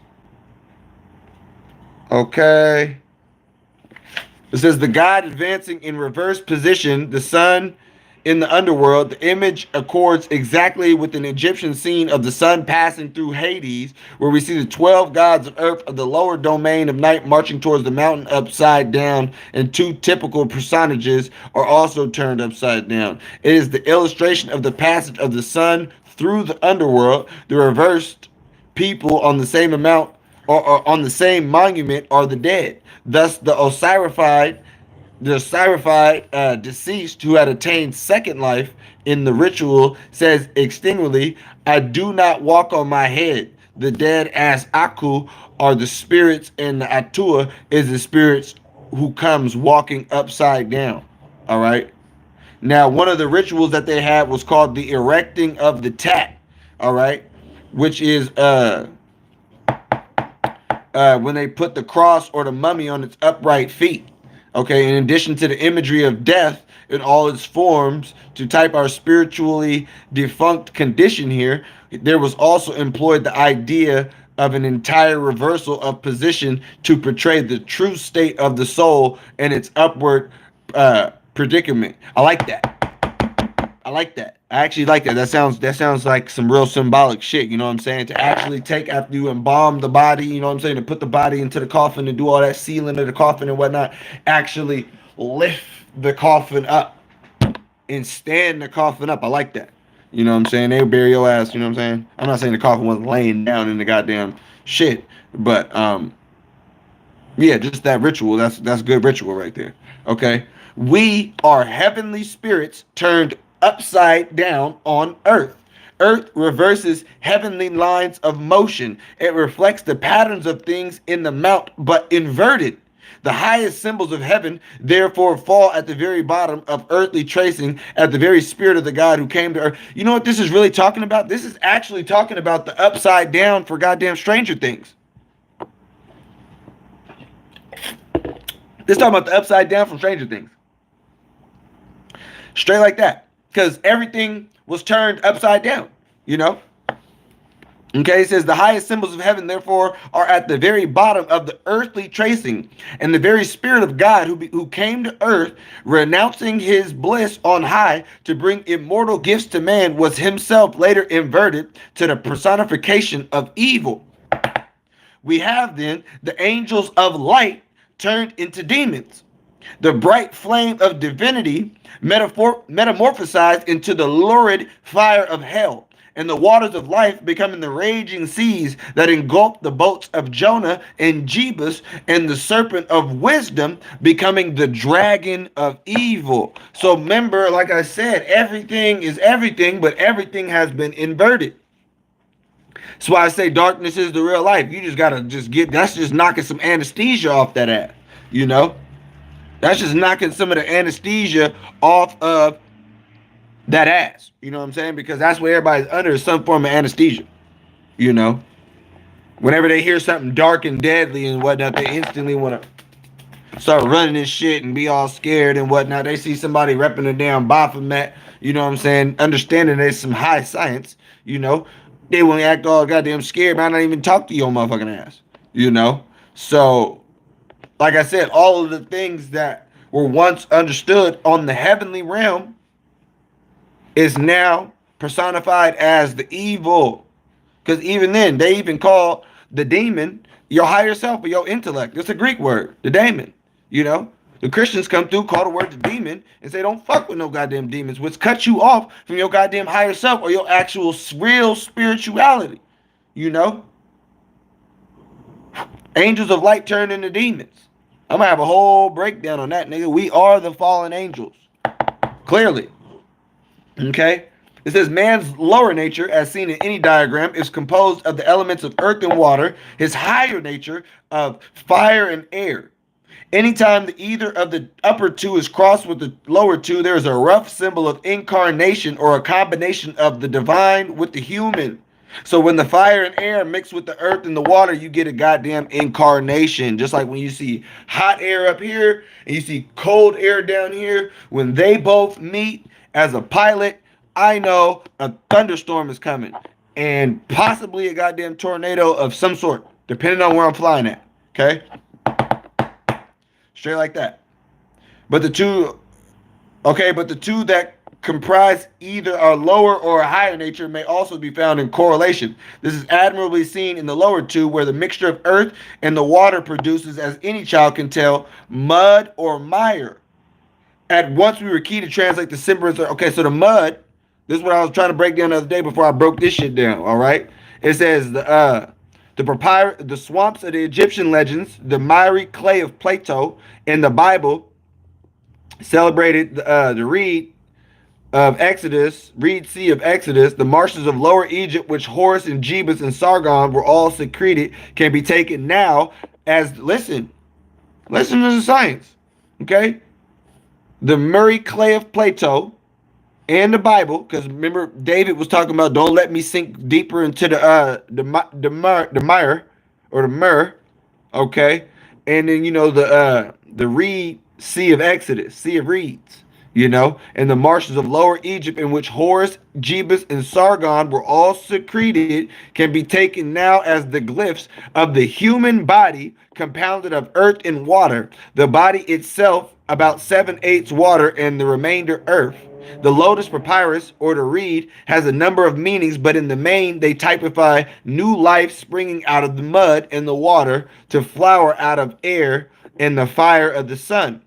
Okay. It says, the God advancing in reverse position, the sun in the underworld. The image accords exactly with an Egyptian scene of the sun passing through Hades, where we see the 12 gods of earth of the lower domain of night marching towards the mountain upside down, and two typical personages are also turned upside down. It is the illustration of the passage of the sun through the underworld. The reversed people on the same amount or on the same monument are the dead. Thus, the Osirified deceased who had attained second life in the ritual says extenually, I do not walk on my head. The dead as Aku are the spirits, and the Atua is the spirits who comes walking upside down. All right. Now, one of the rituals that they had was called the erecting of the tat. All right. Which is when they put the cross or the mummy on its upright feet. Okay, in addition to the imagery of death in all its forms, to type our spiritually defunct condition here, there was also employed the idea of an entire reversal of position to portray the true state of the soul and its upward predicament. I like that. I actually like that. That sounds like some real symbolic shit, you know what I'm saying? To actually take after you embalm the body, you know what I'm saying? To put the body into the coffin and do all that sealing of the coffin and whatnot. Actually lift the coffin up and stand the coffin up. I like that. You know what I'm saying? They bury your ass, you know what I'm saying? I'm not saying the coffin wasn't laying down in the goddamn shit, but yeah, just that ritual. That's good ritual right there. Okay? We are heavenly spirits turned upside down on earth. earth reverses heavenly lines of motion. It reflects the patterns of things in the mount, but inverted. The highest symbols of heaven therefore fall at the very bottom of earthly tracing, at the very spirit of the God who came to earth. You know what this is really talking about? This is actually talking about the upside down for goddamn Stranger Things. This is talking about the upside down from Stranger Things. Straight like that. Because everything was turned upside down, you know? Okay, it says the highest symbols of heaven, therefore, are at the very bottom of the earthly tracing, and the very spirit of God who came to earth, renouncing his bliss on high to bring immortal gifts to man, was himself later inverted to the personification of evil. We have then the angels of light turned into demons, the bright flame of divinity metamorphosized into the lurid fire of hell, and the waters of life becoming the raging seas that engulfed the boats of Jonah and Jebus, and the serpent of wisdom becoming the dragon of evil. So remember, like I said, everything is everything, but everything has been inverted. That's why I say darkness is the real life. You just gotta that's just knocking some anesthesia off that ass, you know? That's just knocking some of the anesthesia off of that ass. You know what I'm saying? Because that's what everybody's under, is some form of anesthesia. You know? Whenever they hear something dark and deadly and whatnot, they instantly want to start running this shit and be all scared and whatnot. They see somebody repping the damn Baphomet, you know what I'm saying? Understanding there's some high science, you know? They won't act all goddamn scared, might not even talk to your motherfucking ass. You know? So, like I said, all of the things that were once understood on the heavenly realm is now personified as the evil. Because even then, they even call the demon your higher self or your intellect. It's a Greek word, the daemon. You know? The Christians come through, call the word the demon, and say don't fuck with no goddamn demons, which cuts you off from your goddamn higher self or your actual real spirituality. You know? Angels of light turn into demons. I'm going to have a whole breakdown on that, nigga. We are the fallen angels. Clearly. Okay? It says man's lower nature, as seen in any diagram, is composed of the elements of earth and water, his higher nature of fire and air. Anytime the either of the upper two is crossed with the lower two, there is a rough symbol of incarnation or a combination of the divine with the human. So when the fire and air mix with the earth and the water, you get a goddamn incarnation. Just like when you see hot air up here and you see cold air down here, when they both meet, as a pilot, I know a thunderstorm is coming and possibly a goddamn tornado of some sort, depending on where I'm flying at. Okay? Straight like that. But the two that comprise either a lower or a higher nature may also be found in correlation. This is admirably seen in the lower two, where the mixture of earth and the water produces, as any child can tell, mud or mire. At once we were key to translate the semblance. Okay, so the mud, this is what I was trying to break down the other day before I broke this shit down, all right? It says the swamps of the Egyptian legends, the miry clay of Plato, and the Bible celebrated the reed sea of Exodus, the marshes of Lower Egypt, which Horus and Jebus and Sargon were all secreted, can be taken now as, listen to the science, okay? The murky clay of Plato and the Bible, because remember David was talking about don't let me sink deeper into the mire or the myrrh, okay? And then you know the reed sea of Exodus, sea of reeds, you know, and the marshes of Lower Egypt, in which Horus, Jebus, and Sargon were all secreted, can be taken now as the glyphs of the human body, compounded of earth and water. The body itself about 7/8 water and the remainder earth. The lotus papyrus, or the reed, has a number of meanings, but in the main they typify new life springing out of the mud and the water to flower out of air and the fire of the sun.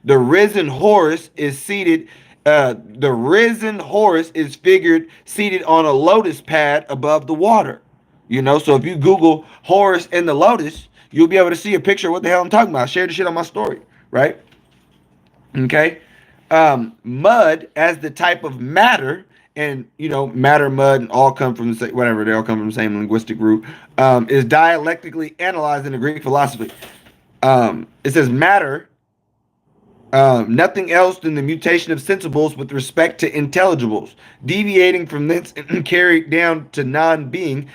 The risen Horus is seated. The risen Horus is figured seated on a lotus pad above the water. You know, so if you Google Horus and the lotus, you'll be able to see a picture of what the hell I'm talking about. I shared the shit on my story, right? Okay. Mud as the type of matter and matter, mud, and all come from the same, whatever, they all come from the same linguistic root, is dialectically analyzed in the Greek philosophy. It says matter, nothing else than the mutation of sensibles with respect to intelligibles, deviating from this and carried down to non-being.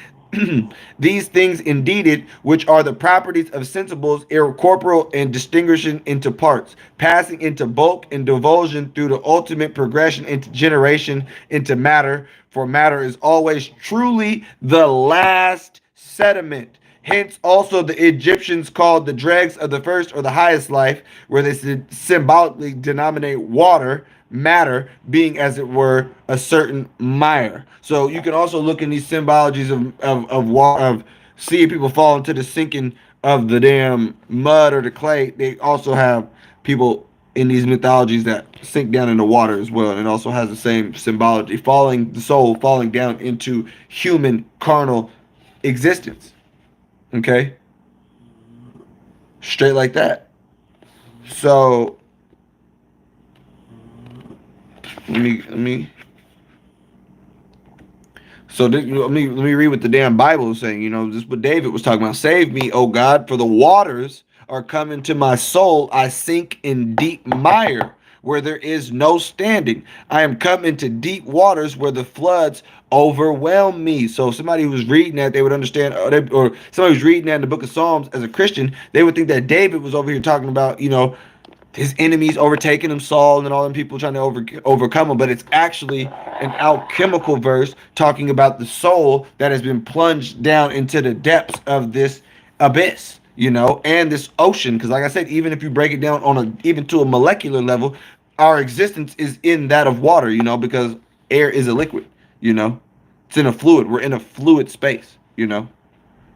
These things indeed, which are the properties of sensibles, are corporeal and distinguishing into parts, passing into bulk and divulsion through the ultimate progression into generation into matter. For matter is always truly the last sediment. Hence, also the Egyptians called the dregs of the first or the highest life, where they symbolically denominate water, matter, being as it were a certain mire. So you can also look in these symbologies of water, of seeing people fall into the sinking of the damn mud or the clay. They also have people in these mythologies that sink down in the water as well, and it also has the same symbology, falling, the soul falling down into human carnal existence. Okay, straight like that. So let me let me read what the damn Bible is saying. This is what David was talking about. Save me, O God, for the waters are coming to my soul. I sink in deep mire where there is no standing. I am come into deep waters where the floods overwhelm me. So somebody who's reading that, they would understand, or somebody who's reading that in the book of Psalms as a Christian, they would think that David was over here talking about, his enemies overtaking him, Saul, and all them people trying to overcome him. But it's actually an alchemical verse talking about the soul that has been plunged down into the depths of this abyss, and this ocean. Because, like I said, even if you break it down even to a molecular level, our existence is in that of water, because air is a liquid, it's in a fluid. We're in a fluid space, and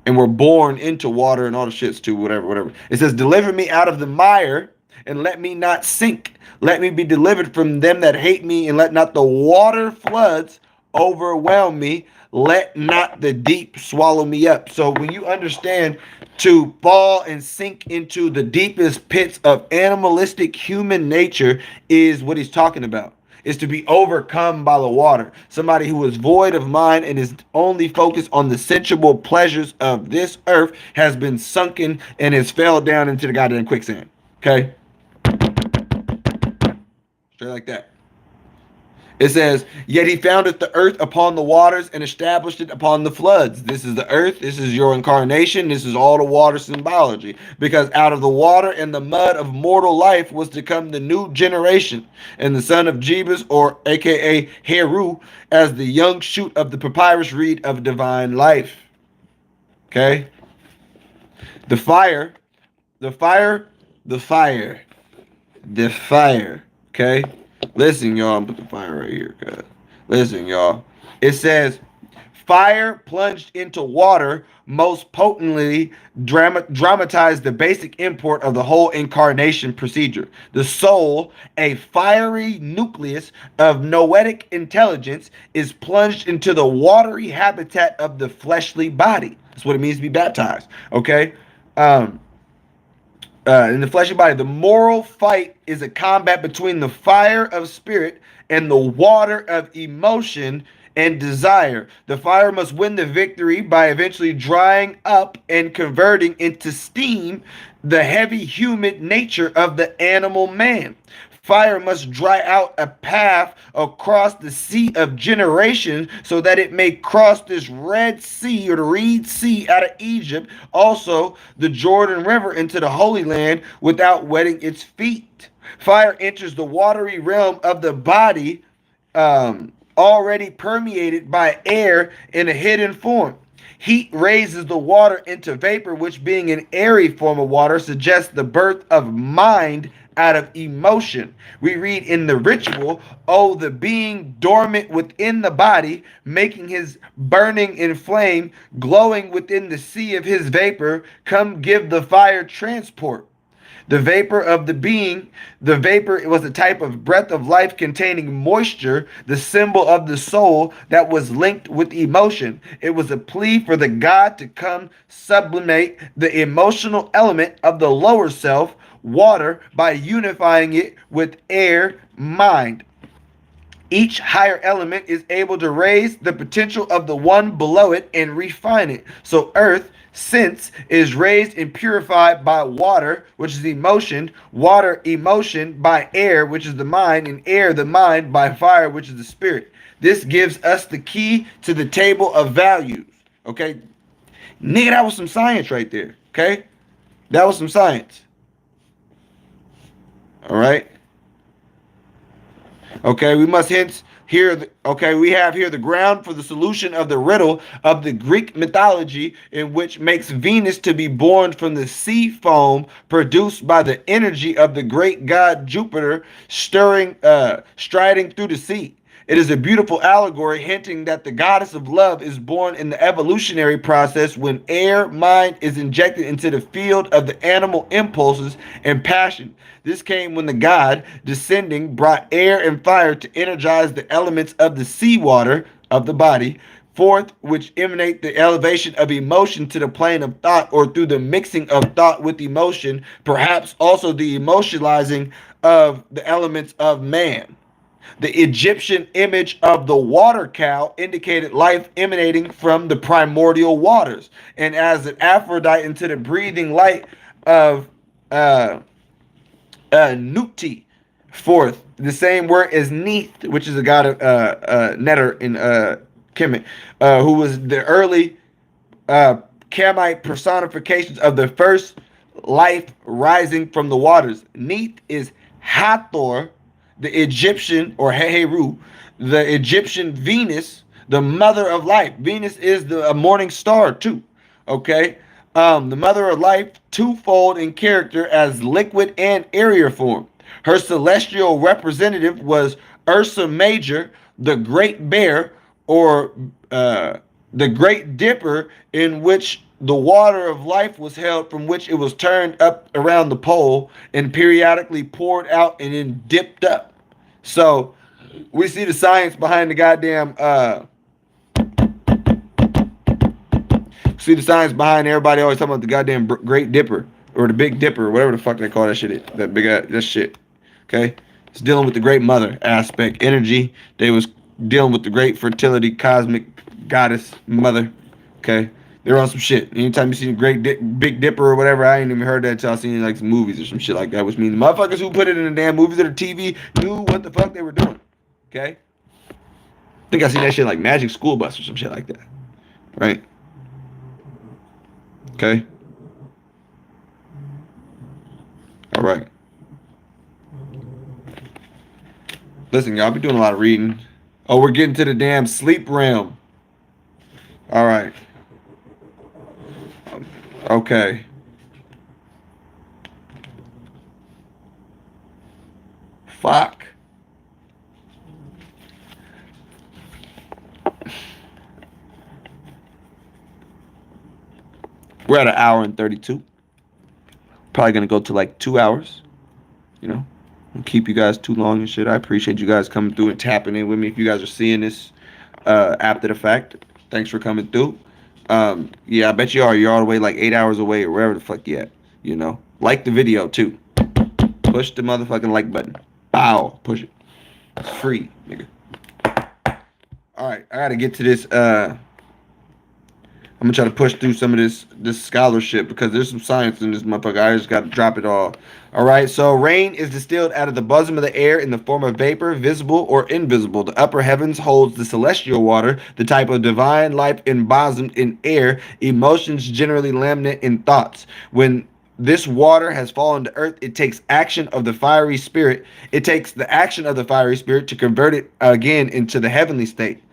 we're born into water and all the shits too, whatever. It says, deliver me out of the mire and let me not sink. Let me be delivered from them that hate me, and let not the water floods overwhelm me. Let not the deep swallow me up. So when you understand to fall and sink into the deepest pits of animalistic human nature is what he's talking about. Is to be overcome by the water. Somebody who is void of mind and is only focused on the sensual pleasures of this earth has been sunken and has fell down into the goddamn quicksand. Okay? Straight like that. It says, yet he founded the earth upon the waters and established it upon the floods. This is the earth. This is your incarnation. This is all the water symbology. Because out of the water and the mud of mortal life was to come the new generation. And the son of Jebus, or aka Heru, as the young shoot of the papyrus reed of divine life. Okay? The fire. Okay? Listen, y'all. I'm putting the fire right here. God. Listen, y'all. It says, fire plunged into water most potently dramatized the basic import of the whole incarnation procedure. The soul, a fiery nucleus of noetic intelligence, is plunged into the watery habitat of the fleshly body. That's what it means to be baptized. Okay? In the fleshy body, the moral fight is a combat between the fire of spirit and the water of emotion and desire. The fire must win the victory by eventually drying up and converting into steam the heavy, humid nature of the animal man. Fire must dry out a path across the sea of generation so that it may cross this Red Sea or the Reed Sea out of Egypt, also the Jordan River into the Holy Land without wetting its feet. Fire enters the watery realm of the body, already permeated by air in a hidden form. Heat raises the water into vapor, which being an airy form of water suggests the birth of mind out of emotion. We read in the ritual, oh, the being dormant within the body, making his burning in flame, glowing within the sea of his vapor, come give the fire transport. The vapor of the being, the vapor was a type of breath of life containing moisture, the symbol of the soul that was linked with emotion. It was a plea for the God to come sublimate the emotional element of the lower self, water, by unifying it with air, mind. Each higher element is able to raise the potential of the one below it and refine it. So earth, sense, is raised and purified by water, which is emotion, water, emotion, by air, which is the mind, and air, the mind, by fire, which is the spirit. This gives us the key to the table of values. Okay? Nigga, that was some science right there. Okay? That was some science. All right? Okay, we must hence here. Okay, we have here the ground for the solution of the riddle of the Greek mythology, in which makes Venus to be born from the sea foam produced by the energy of the great god Jupiter striding through the sea. It is a beautiful allegory hinting that the goddess of love is born in the evolutionary process when air mind is injected into the field of the animal impulses and passion. This came when the god, descending, brought air and fire to energize the elements of the seawater of the body, forth which emanate the elevation of emotion to the plane of thought, or through the mixing of thought with emotion, perhaps also the emotionalizing of the elements of man. The Egyptian image of the water cow indicated life emanating from the primordial waters, and as an Aphrodite into the breathing light of Nuti, forth the same word as Neith, which is a god of Netter in Kemet, who was the early Kamite personifications of the first life rising from the waters. Neith is Hathor, the Egyptian, or Heheru, the Egyptian Venus, the mother of life. Venus is a morning star too. Okay, the mother of life, twofold in character as liquid and aerial form. Her celestial representative was Ursa Major, the Great Bear, or the Great Dipper, in which the water of life was held, from which it was turned up around the pole and periodically poured out and then dipped up. So we see the science behind the goddamn see the science behind everybody always talking about the goddamn Great Dipper or the Big Dipper or whatever the fuck they call that shit. That big that shit. Okay, it's dealing with the Great Mother aspect, energy. They was dealing with the great fertility, cosmic goddess mother. Okay, they're on some shit. Anytime you see the Big Dipper or whatever, I ain't even heard that until I seen it in like some movies or some shit like that, which means the motherfuckers who put it in the damn movies or the TV knew what the fuck they were doing. Okay, I think I seen that shit like Magic School Bus or some shit like that. Right. Okay. All right. Listen, y'all, be doing a lot of reading. Oh, we're getting to the damn sleep realm. All right. Okay. Fuck. We're at an hour and 32. Probably gonna go to like 2 hours. You know, don't keep you guys too long and shit. I appreciate you guys coming through and tapping in with me. If you guys are seeing this after the fact, thanks for coming through. Yeah, I bet you are. You're all the way like 8 hours away or wherever the fuck you at. You know, like the video too. Push the motherfucking like button. Bow. Push it. It's free, nigga. All right, I gotta get to this. I'm gonna try to push through some of this scholarship because there's some science in this motherfucker. I just gotta drop it all. All right. So rain is distilled out of the bosom of the air in the form of vapor, visible or invisible. The upper heavens holds the celestial water, the type of divine life embosomed in air, emotions generally laminate in thoughts. When this water has fallen to earth, it takes action of the fiery spirit. It takes the action of the fiery spirit to convert it again into the heavenly state.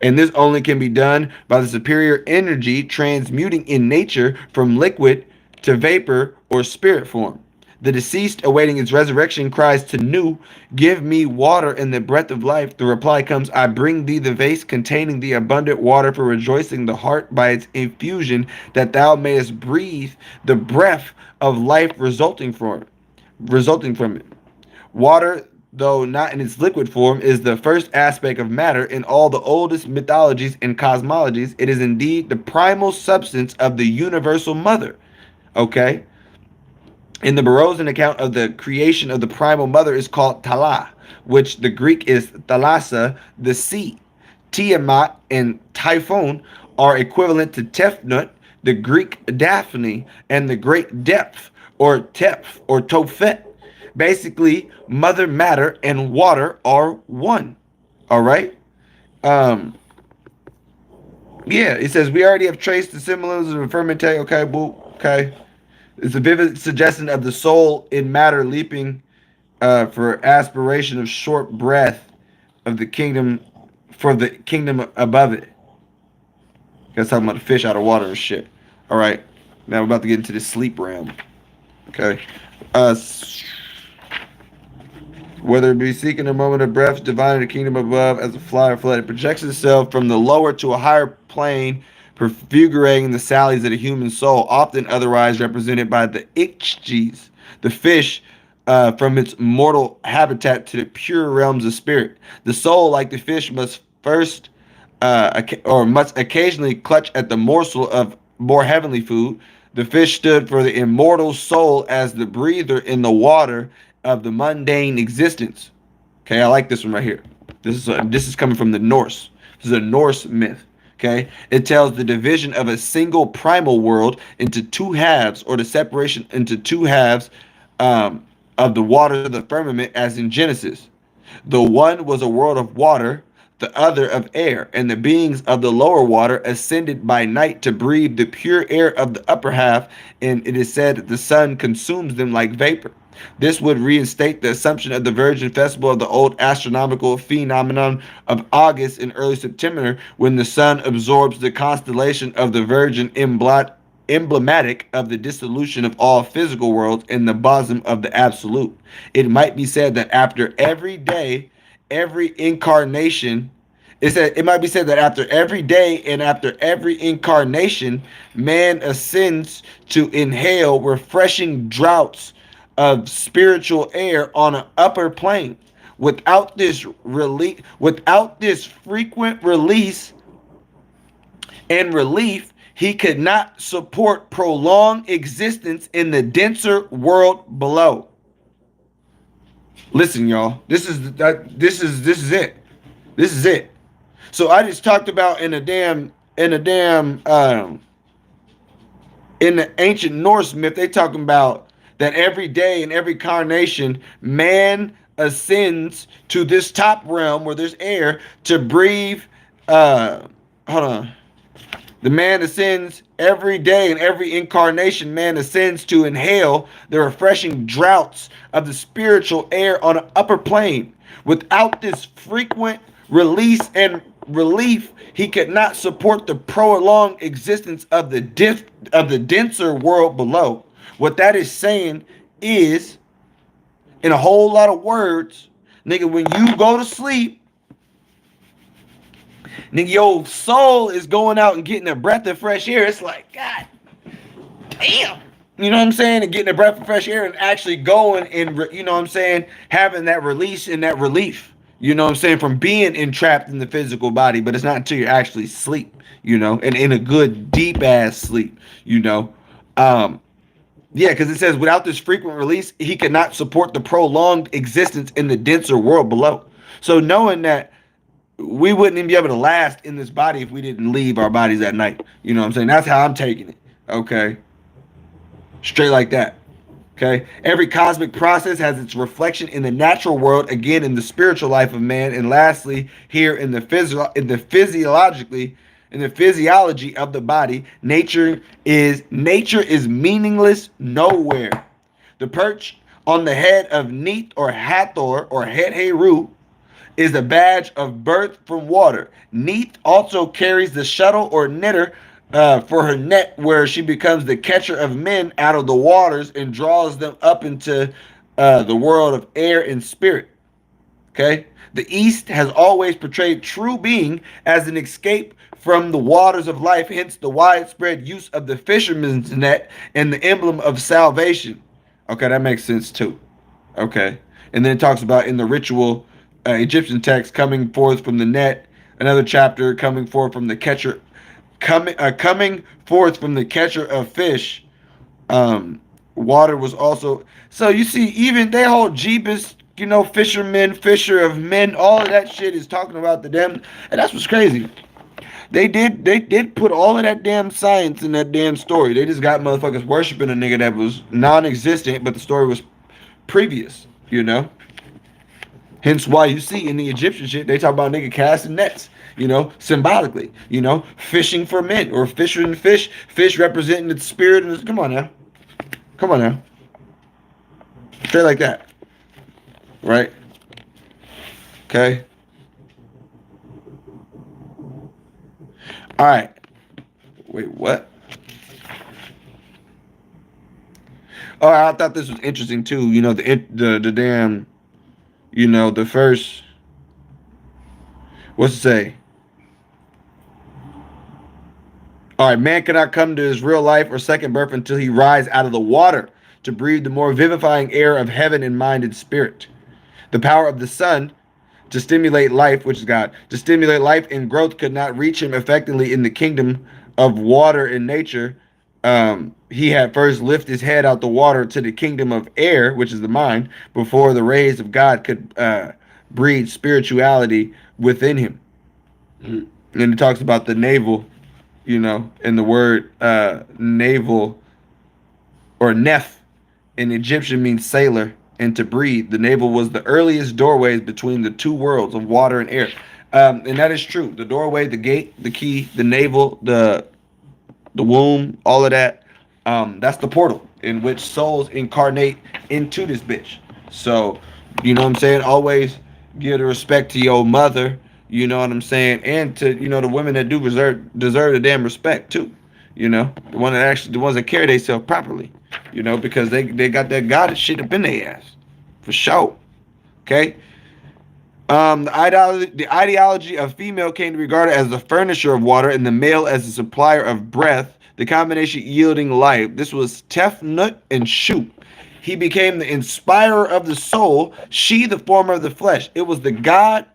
And this only can be done by the superior energy transmuting in nature from liquid to vapor or spirit form. The deceased awaiting its resurrection cries to Nu, "Give me water and the breath of life." The reply comes, "I bring thee the vase containing the abundant water for rejoicing the heart by its infusion, that thou mayest breathe the breath of life resulting from it. Water, though not in its liquid form, is the first aspect of matter in all the oldest mythologies and cosmologies. It is indeed the primal substance of the universal mother." Okay? In the Burroughs account of the creation of the primal mother is called Tala, which the Greek is Thalassa, the sea. Tiamat and Typhon are equivalent to Tefnut, the Greek Daphne, and the Great Depth, or Teph, or Tophet. Basically, mother matter and water are one. All right? Um, yeah, it says we already have traced the symbolism of fermentate. Okay, well, okay. It's a vivid suggestion of the soul in matter leaping for aspiration of short breath of the kingdom for the kingdom above it. Guys talking about the fish out of water and shit. All right, now we're about to get into the sleep realm. Okay, uh, whether it be seeking a moment of breath, divine in the kingdom above, as a fly or flood, it projects itself from the lower to a higher plane, prefigurating the sallies of the human soul, often otherwise represented by the ichthys, the fish, from its mortal habitat to the pure realms of spirit. The soul, like the fish, must occasionally clutch at the morsel of more heavenly food. The fish stood for the immortal soul as the breather in the water of the mundane existence. Okay, I like this one right here. This is coming from the Norse. This is a Norse myth. Okay, it tells the division of a single primal world into two halves, or the separation into two halves of the waters of the firmament, as in Genesis. The one was a world of water, the other of air, and the beings of the lower water ascended by night to breathe the pure air of the upper half, and it is said that the sun consumes them like vapor. This would reinstate the assumption of the Virgin Festival of the old astronomical phenomenon of August and early September, when the sun absorbs the constellation of the Virgin, emblematic of the dissolution of all physical worlds in the bosom of the absolute. It might be said that after every day, every incarnation, it might be said that after every day and after every incarnation, man ascends to inhale refreshing draughts of spiritual air on an upper plane. Without this frequent release and relief, he could not support prolonged existence in the denser world below. Listen, y'all. This is it. This is it. So I just talked about in the ancient Norse myth, they talking about that every day and every carnation, man ascends to this top realm where there's air to breathe. Hold on. The man ascends every day, and every incarnation, man ascends to inhale the refreshing draughts of the spiritual air on an upper plane. Without this frequent release and relief, he could not support the prolonged existence of the denser world below. What that is saying is, in a whole lot of words, nigga, when you go to sleep, nigga, your soul is going out and getting a breath of fresh air. It's like, God damn. You know what I'm saying? And getting a breath of fresh air and actually going and, you know what I'm saying, having that release and that relief. You know what I'm saying? From being entrapped in the physical body. But it's not until you actually sleep, you know, and in a good, deep ass sleep, you know. Yeah, because it says, without this frequent release, he cannot support the prolonged existence in the denser world below. So knowing that we wouldn't even be able to last in this body if we didn't leave our bodies at night. You know what I'm saying? That's how I'm taking it. Okay. Straight like that. Okay. Every cosmic process has its reflection in the natural world, again in the spiritual life of man, and lastly, here in the physiology of the body. Nature is meaningless nowhere. The perch on the head of Neith or Hathor or Het Heru is a badge of birth from water. Neith also carries the shuttle or knitter for her net, where she becomes the catcher of men out of the waters and draws them up into the world of air and spirit. Okay? The East has always portrayed true being as an escape from the waters of life, hence the widespread use of the fisherman's net and the emblem of salvation. Okay, that makes sense too. Okay. And then it talks about in the ritual Egyptian text, coming forth from the net. Another chapter, coming forth from the catcher, coming forth from the catcher of fish. Water was also, so you see, even they whole Jeebus, fishermen, fisher of men, all of that shit is talking about the damn, and that's what's crazy. They did put all of that damn science in that damn story. They just got motherfuckers worshiping a nigga that was non-existent, but the story was previous, Hence why you see in the Egyptian shit, they talk about nigga casting nets, symbolically, fishing for men or fishing fish representing the spirit. Come on now. Come on now. Straight like that. Right? Okay. All right. Wait, what? Oh, I thought this was interesting too. The damn, the first. What's it say? All right, man cannot come to his real life or second birth until he rise out of the water to breathe the more vivifying air of heaven and mind and spirit. The power of the sun to stimulate life, which is God, to stimulate life and growth could not reach him effectively in the kingdom of water and nature. He had first lift his head out the water to the kingdom of air, which is the mind, before the rays of God could breed spirituality within him. And it talks about the navel, and the word navel or neph in Egyptian means sailor and to breathe. The navel was the earliest doorways between the two worlds of water and air. And that is true. The doorway, the gate, the key, the navel, the womb, all of that. That's the portal in which souls incarnate into this bitch. So, you know what I'm saying? Always give the respect to your mother, you know what I'm saying? And to, the women that do deserve the damn respect too. The ones that carry themselves properly, because they got that goddess shit up in their ass. For sure. Okay? The ideology of female came to be regarded as the furnisher of water and the male as the supplier of breath, the combination yielding life. This was Tefnut and Shu. He became the inspirer of the soul, she the former of the flesh. It was the god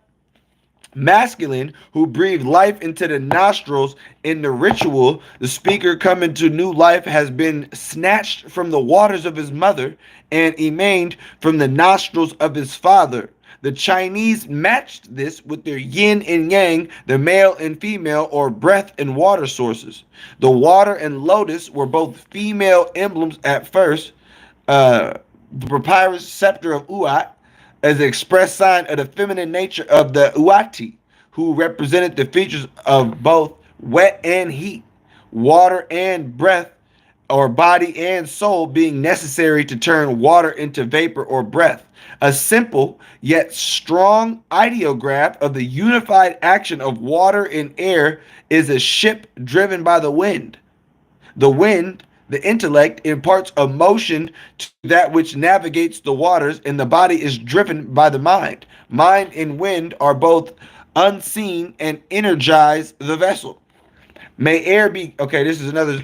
masculine who breathed life into the nostrils. In the ritual, the speaker coming to new life has been snatched from the waters of his mother and emaned from the nostrils of his father. The Chinese matched this with their yin and yang, the male and female, or breath and water sources. The water and lotus were both female emblems at first. The papyrus scepter of Uat as an express sign of the feminine nature of the Uati, who represented the features of both wet and heat, water and breath, or body and soul being necessary to turn water into vapor or breath. A simple yet strong ideograph of the unified action of water and air is a ship driven by the wind. The wind, the intellect, imparts a motion to that which navigates the waters, and the body is driven by the mind. Mind and wind are both unseen and energize the vessel. May air be, okay, this is another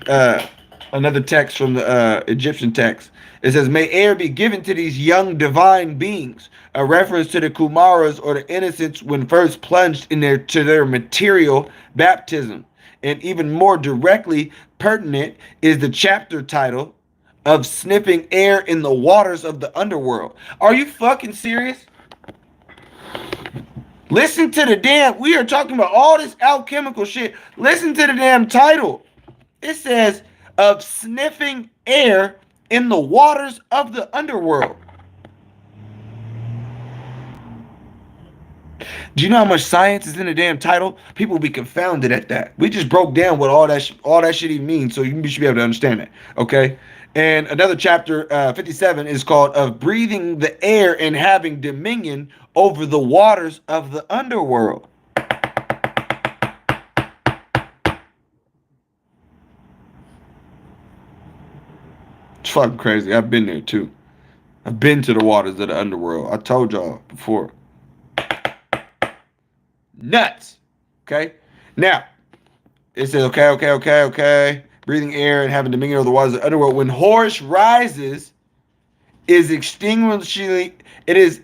text from the Egyptian text. It says, may air be given to these young divine beings, a reference to the Kumaras or the innocents when first plunged to their material baptism. And even more directly pertinent is the chapter title of sniffing air in the waters of the underworld. Are you fucking serious? Listen to the damn, we are talking about all this alchemical shit. Listen to the damn title. It says, of sniffing air in the waters of the underworld. Do you know how much science is in the damn title? People will be confounded at that. We just broke down what all that shit even means, so you should be able to understand that. Okay? And another chapter, 57, is called of breathing the air and having dominion over the waters of the underworld. It's fucking crazy. I've been there too. I've been to the waters of the underworld. I told y'all before. Nuts. Okay? Now, it says, okay. Breathing air and having dominion over the waters of the underworld. When Horus rises, it is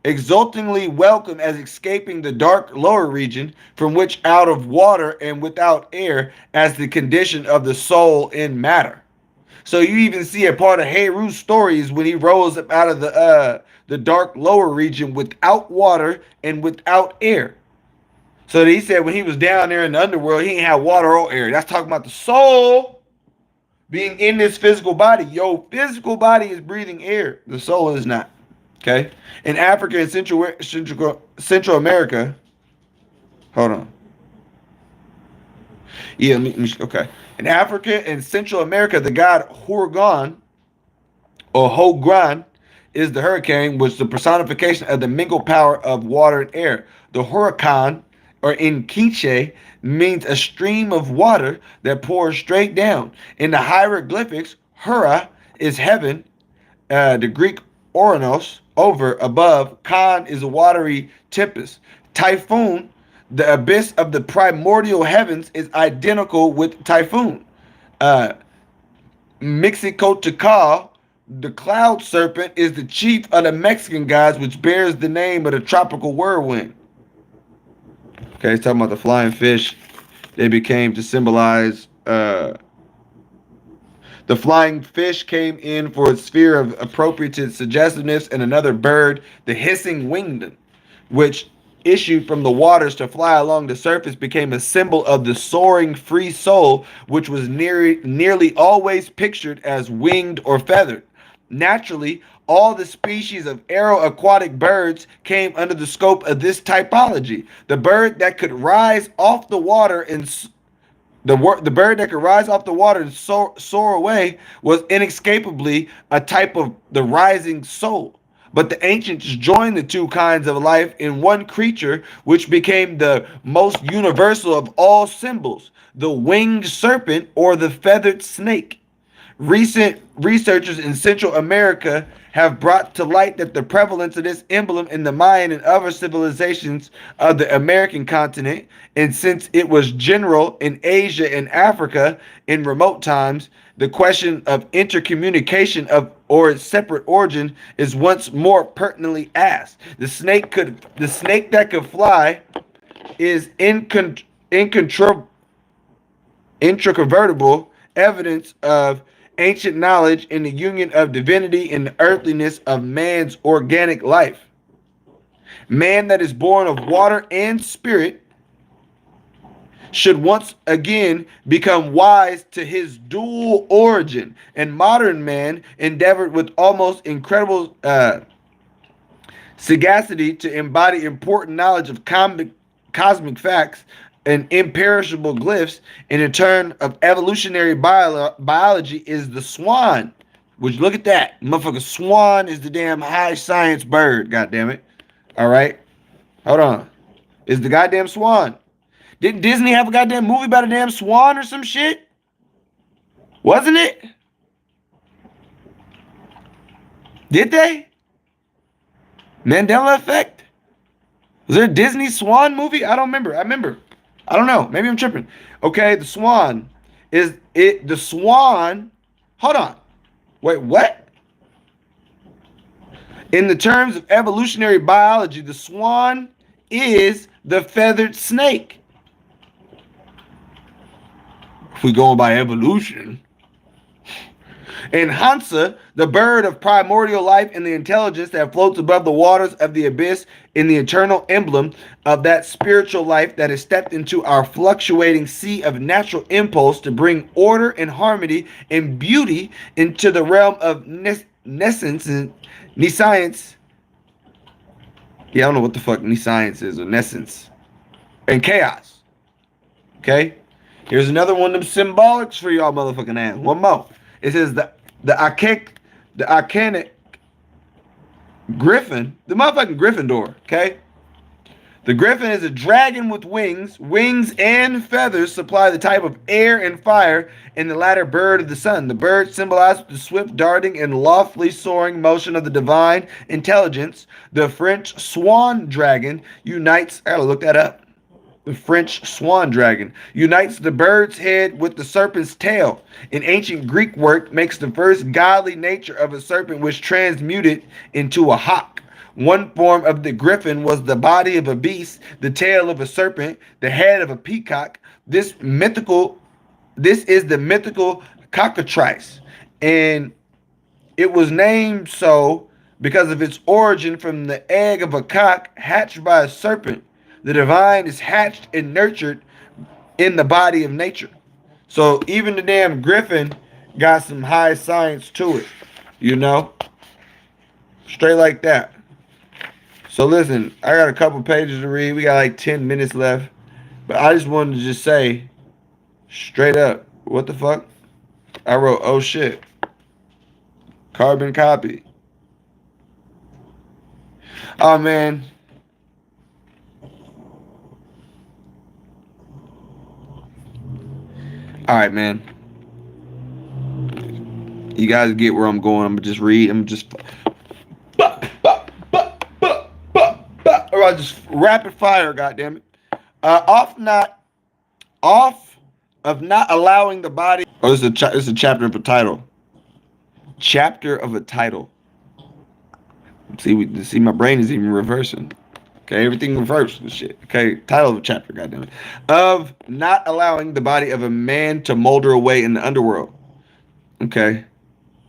exultingly welcome as escaping the dark lower region from which out of water and without air as the condition of the soul in matter. So you even see a part of Heru's stories when he rose up out of the dark lower region without water and without air. So he said when he was down there in the underworld, he ain't had water or air. That's talking about the soul being in this physical body. Your physical body is breathing air. The soul is not. Okay? In Africa and Central America, hold on. Yeah, okay. In Africa and Central America, the god Horgon or Hogran is the hurricane, which is the personification of the mingled power of water and air. The huracan, or in Quiche, means a stream of water that pours straight down. In the hieroglyphics, Hura is heaven, the Greek Oranos, over, above. Khan is a watery tempest. Typhoon, the abyss of the primordial heavens, is identical with typhoon. Mixicotecal, the cloud serpent, is the chief of the Mexican gods, which bears the name of the tropical whirlwind. Okay, it's talking about the flying fish. They became to symbolize the flying fish came in for its sphere of appropriated suggestiveness, and another bird, the hissing winged, which issued from the waters to fly along the surface, became a symbol of the soaring free soul, which was nearly always pictured as winged or feathered. Naturally, all the species of aeroaquatic birds came under the scope of this typology. The bird that could rise off the water and the bird that could rise off the water and soar away was inescapably a type of the rising soul. But the ancients joined the two kinds of life in one creature, which became the most universal of all symbols, the winged serpent or the feathered snake. Recent researchers in Central America have brought to light that the prevalence of this emblem in the Mayan and other civilizations of the American continent, and since it was general in Asia and Africa in remote times, the question of intercommunication of or its separate origin is once more pertinently asked. The snake that could fly is incontrovertible evidence of ancient knowledge in the union of divinity and the earthliness of man's organic life. Man that is born of water and spirit should once again become wise to his dual origin, and modern man endeavored with almost incredible sagacity to embody important knowledge of cosmic facts and imperishable glyphs, and in turn of evolutionary biology is the swan. Which, look at that. Motherfucker, swan is the damn high science bird, goddammit. Alright? Hold on. Is the goddamn swan. Didn't Disney have a goddamn movie about a damn swan or some shit? Wasn't it? Did they? Mandela Effect? Was there a Disney Swan movie? I don't remember. I don't know. Maybe I'm tripping. Okay, the swan. Is it the swan? Hold on. Wait, what? In the terms of evolutionary biology, the swan is the feathered snake. If we're going by evolution. And Hansa, the bird of primordial life and the intelligence that floats above the waters of the abyss, in the eternal emblem of that spiritual life that has stepped into our fluctuating sea of natural impulse to bring order and harmony and beauty into the realm of nescience. Yeah, I don't know what the fuck nescience is or nescience. And chaos. Okay? Here's another one of them symbolics for y'all motherfucking ass. One more. It says the arcanic griffin, the motherfucking Gryffindor, okay? The griffin is a dragon with wings. Wings and feathers supply the type of air and fire in the latter bird of the sun. The bird symbolizes the swift darting and loftily soaring motion of the divine intelligence. The French swan dragon unites, I gotta look that up. The French swan dragon unites the bird's head with the serpent's tail. In ancient Greek work, makes the first godly nature of a serpent, which transmuted into a hawk. One form of the griffin was the body of a beast, the tail of a serpent, the head of a peacock. This is the mythical cockatrice, And it was named so because of its origin from the egg of a cock hatched by a serpent. The divine is hatched and nurtured in the body of nature. So even the damn griffin got some high science to it, you know? Straight like that. So listen, I got a couple pages to read. We got like 10 minutes left. But I just wanted to just say straight up, what the fuck? I wrote, oh shit. Carbon copy. Oh man. Alright, man. You guys get where I'm going. I'm gonna just read. I'm just or I'll just rapid fire, goddammit. Off of not allowing the body. Oh, this is a chapter of a title. Chapter of a title. See, my brain is even reversing. Okay, everything reversed and shit. Okay, title of a chapter, goddammit. Of not allowing the body of a man to molder away in the underworld. Okay.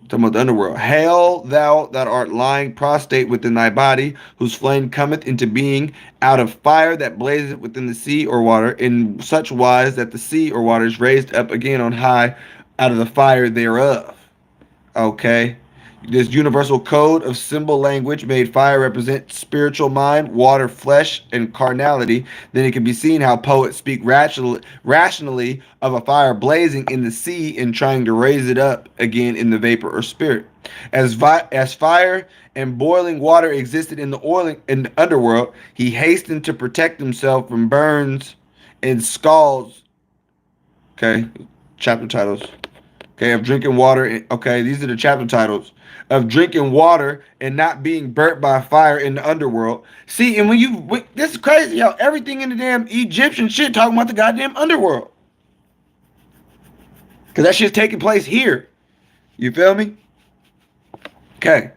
Talking about the underworld. Hail thou that art lying prostrate within thy body, whose flame cometh into being out of fire that blazeth within the sea or water, in such wise that the sea or water is raised up again on high out of the fire thereof. Okay. This universal code of symbol language made fire represent spiritual mind, water, flesh, and carnality. Then it can be seen how poets speak rationally of a fire blazing in the sea and trying to raise it up again in the vapor or spirit. As fire and boiling water existed in the underworld, he hastened to protect himself from burns and scalds. Okay, chapter titles. Okay, of drinking water. Okay, these are the chapter titles of drinking water and not being burnt by fire in the underworld. See, and this is crazy how everything in the damn Egyptian shit talking about the goddamn underworld. Because that shit's taking place here. You feel me? Okay.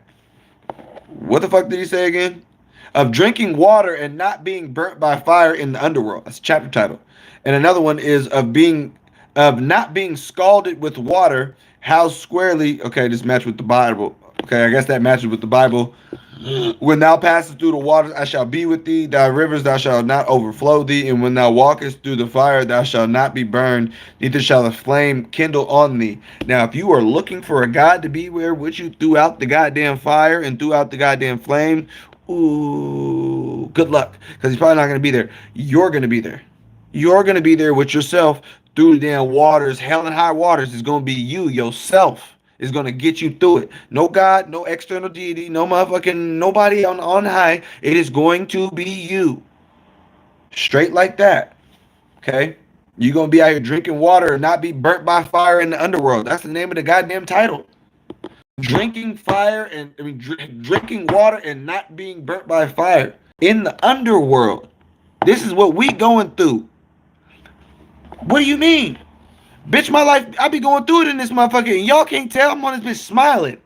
What the fuck did he say again? Of drinking water and not being burnt by fire in the underworld. That's a chapter title. And another one is of not being scalded with water, housed squarely. Okay, this match with the Bible. Okay, I guess that matches with the Bible. When thou passest through the waters, I shall be with thee. Thy rivers, thou shalt not overflow thee. And when thou walkest through the fire, thou shalt not be burned, neither shall the flame kindle on thee. Now, if you are looking for a God to be with you throughout the goddamn fire and throughout the goddamn flame, ooh, good luck. Because he's probably not going to be there. You're going to be there. You're going to be there with yourself through the damn waters. Hell and high waters is going to be you, yourself. Is going to get you through it. No God, no external deity, no motherfucking nobody on high. It is going to be you. Straight like that. Okay? You're going to be out here drinking water and not be burnt by fire in the underworld. That's the name of the goddamn title. Drinking water and not being burnt by fire in the underworld. This is what we going through. What do you mean? Bitch, my life, I be going through it in this motherfucker, and y'all can't tell I'm on this bitch smiling.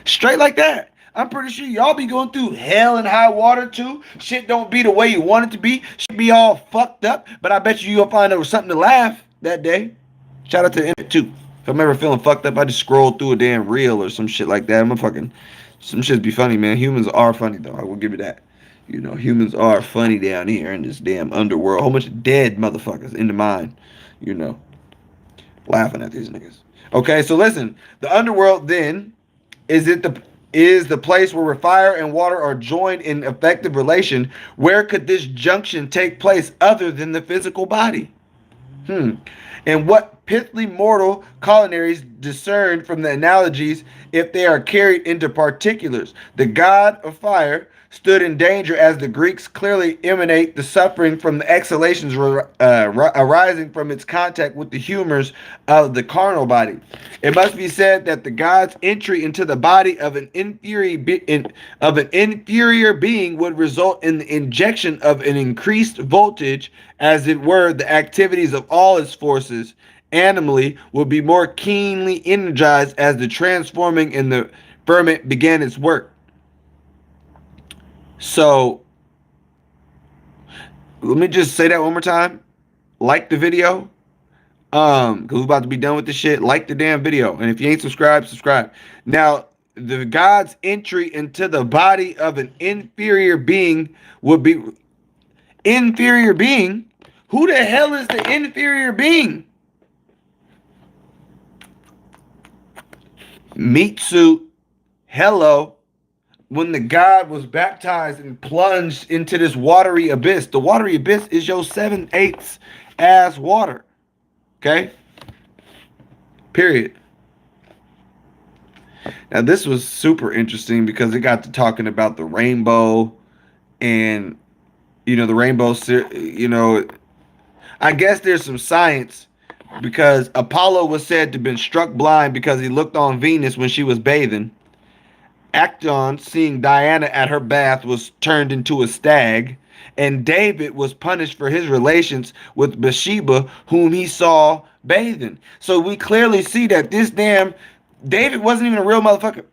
Straight like that. I'm pretty sure y'all be going through hell and high water too. Shit don't be the way you want it to be. Shit be all fucked up, but I bet you'll find there was something to laugh that day. Shout out to Emmett too. If I'm ever feeling fucked up, I just scroll through a damn reel or some shit like that. Some shit be funny, man. Humans are funny though. I will give you that. You know, humans are funny down here in this damn underworld. A whole bunch of dead motherfuckers in the mind, you know, laughing at these niggas. Okay, so listen. The underworld then is the place where fire and water are joined in effective relation. Where could this junction take place other than the physical body? And what pithily mortal culinaries discern from the analogies if they are carried into particulars? The god of fire stood in danger as the Greeks clearly emanate the suffering from the exhalations arising from its contact with the humors of the carnal body. It must be said that the god's entry into the body of an inferior being would result in the injection of an increased voltage, as it were, the activities of all its forces animally would be more keenly energized as the transforming in the ferment began its work. So, let me just say that one more time. Like the video. Because we're about to be done with this shit. Like the damn video. And if you ain't subscribed, subscribe. Now, the God's entry into the body of an inferior being would be inferior being. Who the hell is the inferior being? Meat suit. Hello. When the God was baptized and plunged into this watery abyss, the watery abyss is your 7/8 ass water. Okay? Period. Now, this was super interesting because it got to talking about the rainbow and, the rainbow, I guess there's some science because Apollo was said to have been struck blind because he looked on Venus when she was bathing. Acton, seeing Diana at her bath, was turned into a stag, and David was punished for his relations with Bathsheba, whom he saw bathing. So we clearly see that this damn David wasn't even a real motherfucker.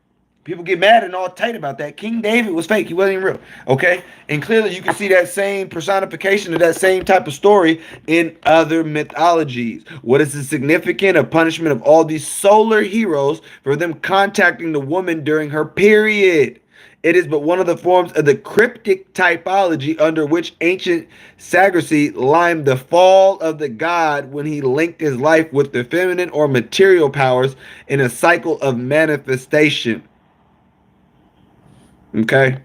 People get mad and all tight about that. King David was fake. He wasn't even real. Okay? And clearly you can see that same personification of that same type of story in other mythologies. What is the significance of punishment of all these solar heroes for them contacting the woman during her period? It is but one of the forms of the cryptic typology under which ancient Sagracy limed the fall of the god when he linked his life with the feminine or material powers in a cycle of manifestation. Okay?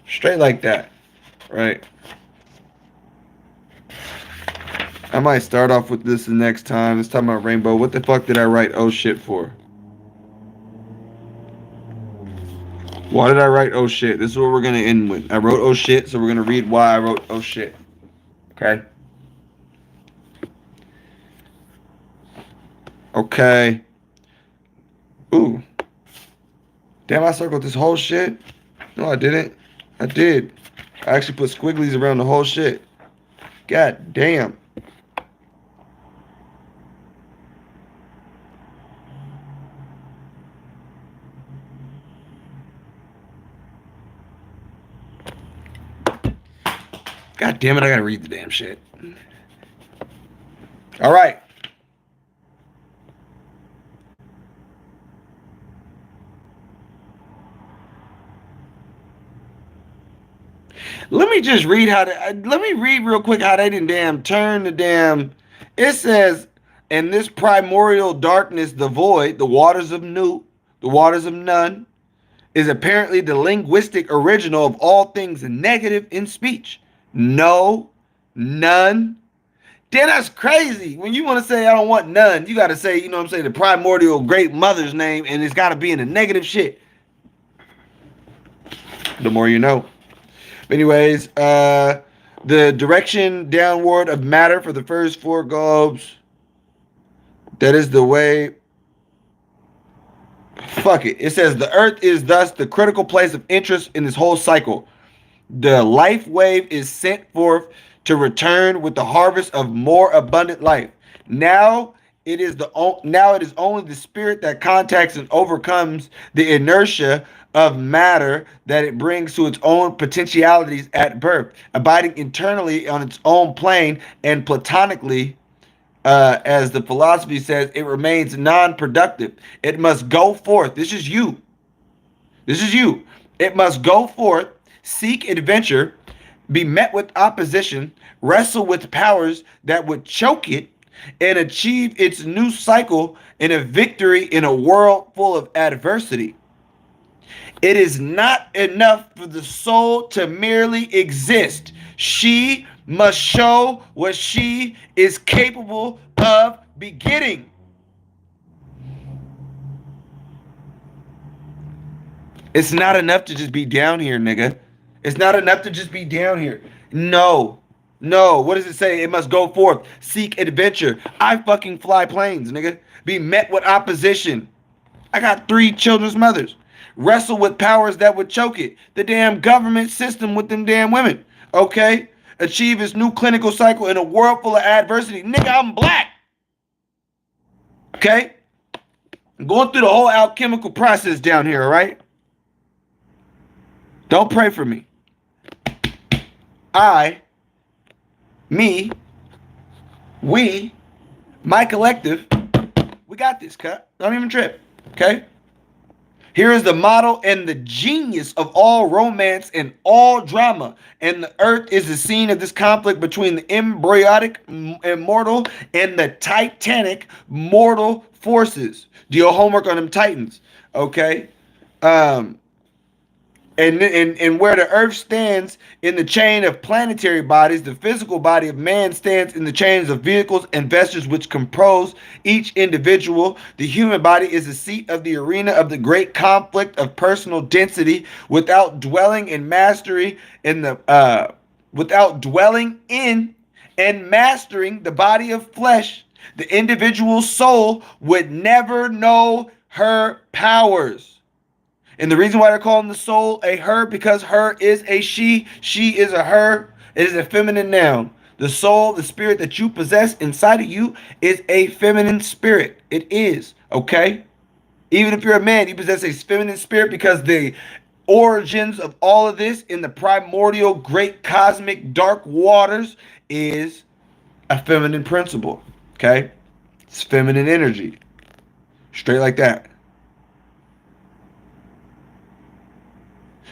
Straight like that. Right? I might start off with this the next time. Let's talk about rainbow. What the fuck did I write oh shit for? Why did I write oh shit? This is what we're going to end with. I wrote oh shit, so we're going to read why I wrote oh shit. Okay? Okay. Ooh. Damn, I circled this whole shit? No, I didn't. I did. I actually put squigglies around the whole shit. God damn. God damn it, I gotta read the damn shit. All right. Let me just read let me read real quick how they didn't damn turn the damn. It says, in this primordial darkness, the void, the waters of Nu, the waters of none, is apparently the linguistic original of all things negative in speech. No, none. Then that's crazy. When you want to say I don't want none, you got to say, you know what I'm saying, the primordial great mother's name, and it's got to be in the negative shit. The more you know. Anyways, the direction downward of matter for the first four globes, that is the way. Fuck it. It says the earth is thus the critical place of interest in this whole cycle. The life wave is sent forth to return with the harvest of more abundant life. Now it is only the spirit that contacts and overcomes the inertia of matter that it brings to its own potentialities at birth, abiding internally on its own plane and platonically. As the philosophy says, it remains non-productive. It must go forth. This is you. This is you. It must go forth, seek adventure, be met with opposition, wrestle with powers that would choke it, and achieve its new cycle in a victory in a world full of adversity. It is not enough for the soul to merely exist. She must show what she is capable of begetting. It's not enough to just be down here, nigga. It's not enough to just be down here. No. No. What does it say? It must go forth. Seek adventure. I fucking fly planes, nigga. Be met with opposition. I got 3 children's mothers. Wrestle with powers that would choke it. The damn government system with them damn women. Okay? Achieve its new clinical cycle in a world full of adversity. Nigga, I'm black. Okay? I'm going through the whole alchemical process down here, all right? Don't pray for me. I, me, we My collective, we got this, cut. Don't even trip, okay? Here is the model and the genius of all romance and all drama. And the earth is the scene of this conflict between the embryonic immortal and the titanic mortal forces. Do your homework on them titans, okay? And where the earth stands in the chain of planetary bodies, the physical body of man stands in the chains of vehicles and vessels which compose each individual. The human body is the seat of the arena of the great conflict of personal density. Without dwelling in mastery in the without dwelling in and mastering the body of flesh, the individual soul would never know her powers. And the reason why they're calling the soul a her, because her is a she is a her. It is a feminine noun. The soul, the spirit that you possess inside of you, is a feminine spirit. It is, okay? Even if you're a man, you possess a feminine spirit, because the origins of all of this in the primordial, great cosmic dark waters is a feminine principle, okay? It's feminine energy. Straight like that.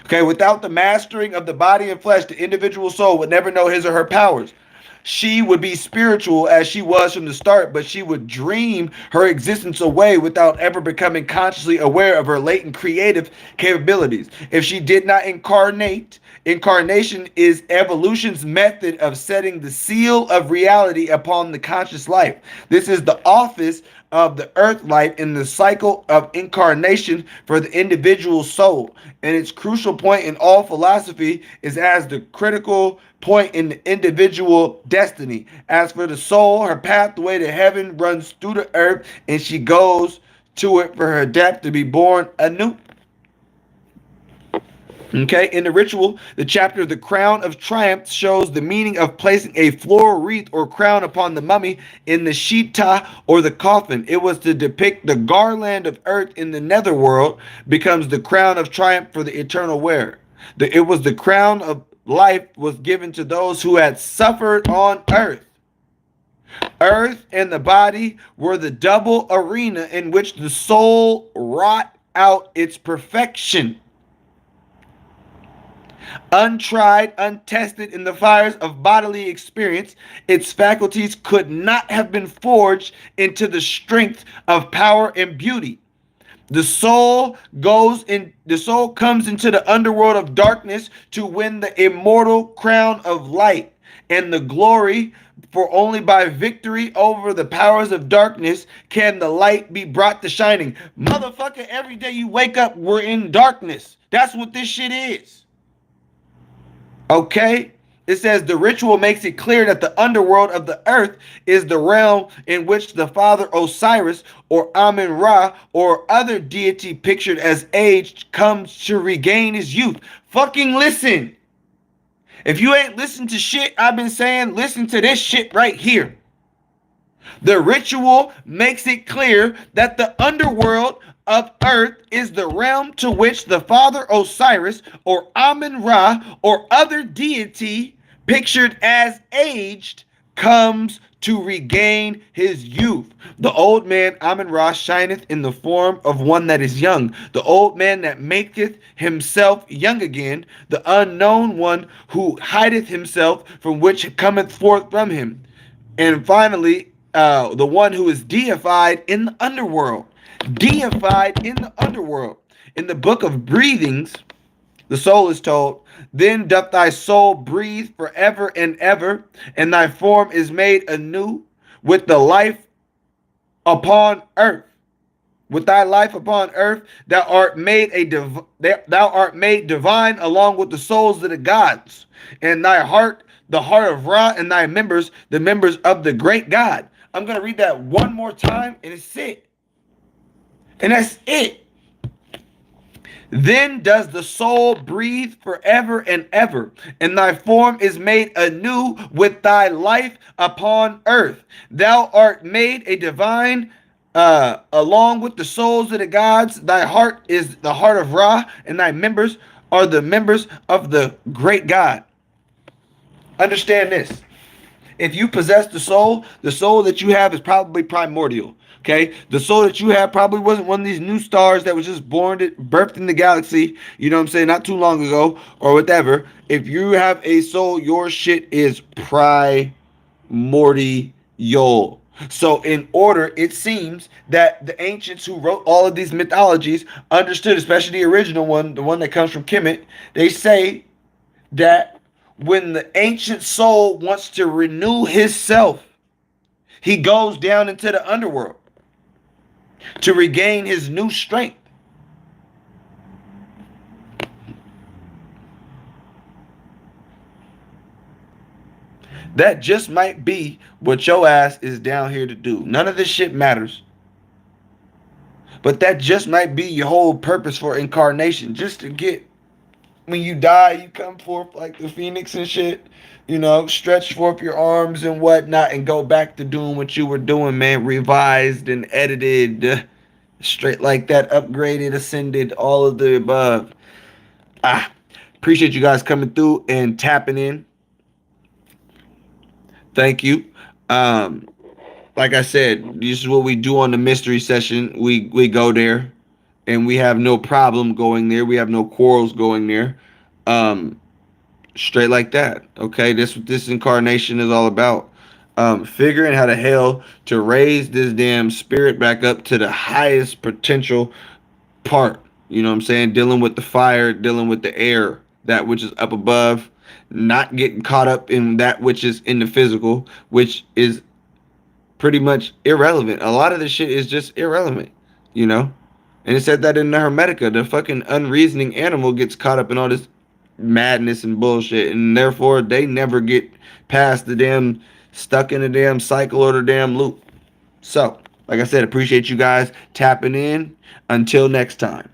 Okay, without the mastering of the body and flesh, the individual soul would never know his or her powers. She would be spiritual as she was from the start, but she would dream her existence away without ever becoming consciously aware of her latent creative capabilities. If she did not incarnate, incarnation is evolution's method of setting the seal of reality upon the conscious life. This is the office of the earth life in the cycle of incarnation for the individual soul. And its crucial point in all philosophy is as the critical point in the individual destiny. As for the soul, her pathway to heaven runs through the earth, and she goes to it for her death to be born anew. Okay, in the ritual, the chapter of the Crown of Triumph shows the meaning of placing a floral wreath or crown upon the mummy in the Sheetah or the coffin. It was to depict the garland of earth in the netherworld becomes the crown of triumph for the eternal wearer. It was the crown of life was given to those who had suffered on earth. Earth and the body were the double arena in which the soul wrought out its perfection. Untried, untested in the fires of bodily experience, its faculties could not have been forged into the strength of power and beauty. The soul comes into the underworld of darkness to win the immortal crown of light and the glory, for only by victory over the powers of darkness can the light be brought to shining. Motherfucker, every day you wake up, we're in darkness. That's what this shit is. Okay? It says the ritual makes it clear that the underworld of the earth is the realm in which the father Osiris or Amun-Ra or other deity pictured as aged comes to regain his youth. Fucking listen. If you ain't listened to shit I've been saying, listen to this shit right here. The ritual makes it clear that the underworld of earth is the realm to which the father Osiris or Amun-Ra or other deity pictured as aged comes to regain his youth. The old man Amun-Ra shineth in the form of one that is young. The old man that maketh himself young again. The unknown one who hideth himself, from which cometh forth from him. And finally, the one who is deified in the underworld. Deified in the underworld. In the book of breathings, the soul is told, then doth thy soul breathe forever and ever, and thy form is made anew with the life upon earth. With thy life upon earth, thou art made divine along with the souls of the gods, and thy heart, the heart of Ra, and thy members, the members of the great God. I'm going to read that one more time, and it's it. And that's it. Then does the soul breathe forever and ever, and thy form is made anew with thy life upon earth. Thou art made a divine along with the souls of the gods. Thy heart is the heart of Ra, and thy members are the members of the great God. Understand this. If you possess the soul that you have is probably primordial. Okay, the soul that you have probably wasn't one of these new stars that was just birthed in the galaxy. You know what I'm saying? Not too long ago or whatever. If you have a soul, your shit is primordial. So, in order, it seems that the ancients who wrote all of these mythologies understood, especially the original one, the one that comes from Kemet. They say that when the ancient soul wants to renew his self, he goes down into the underworld to regain his new strength. That just might be what your ass is down here to do. None of this shit matters. But that just might be your whole purpose for incarnation. Just to get, when you die, you come forth like the phoenix and shit. You know, stretch forth your arms and whatnot and go back to doing what you were doing, man. Revised and edited. Straight like that, upgraded, ascended, all of the above. Appreciate you guys coming through and tapping in. Thank you. Like I said, this is what we do on the mystery session. We go there, and we have no problem going there. We have no quarrels going there. Straight like that. Okay, this incarnation is all about. Figuring how the hell to raise this damn spirit back up to the highest potential part. You know what I'm saying? Dealing with the fire, dealing with the air, that which is up above, not getting caught up in that which is in the physical, which is pretty much irrelevant. A lot of this shit is just irrelevant, you know? And it said that in the Hermetica, the fucking unreasoning animal gets caught up in all this madness and bullshit, and therefore they never get past the damn stuck in the damn cycle or the damn loop. So, like I said, appreciate you guys tapping in. Until next time.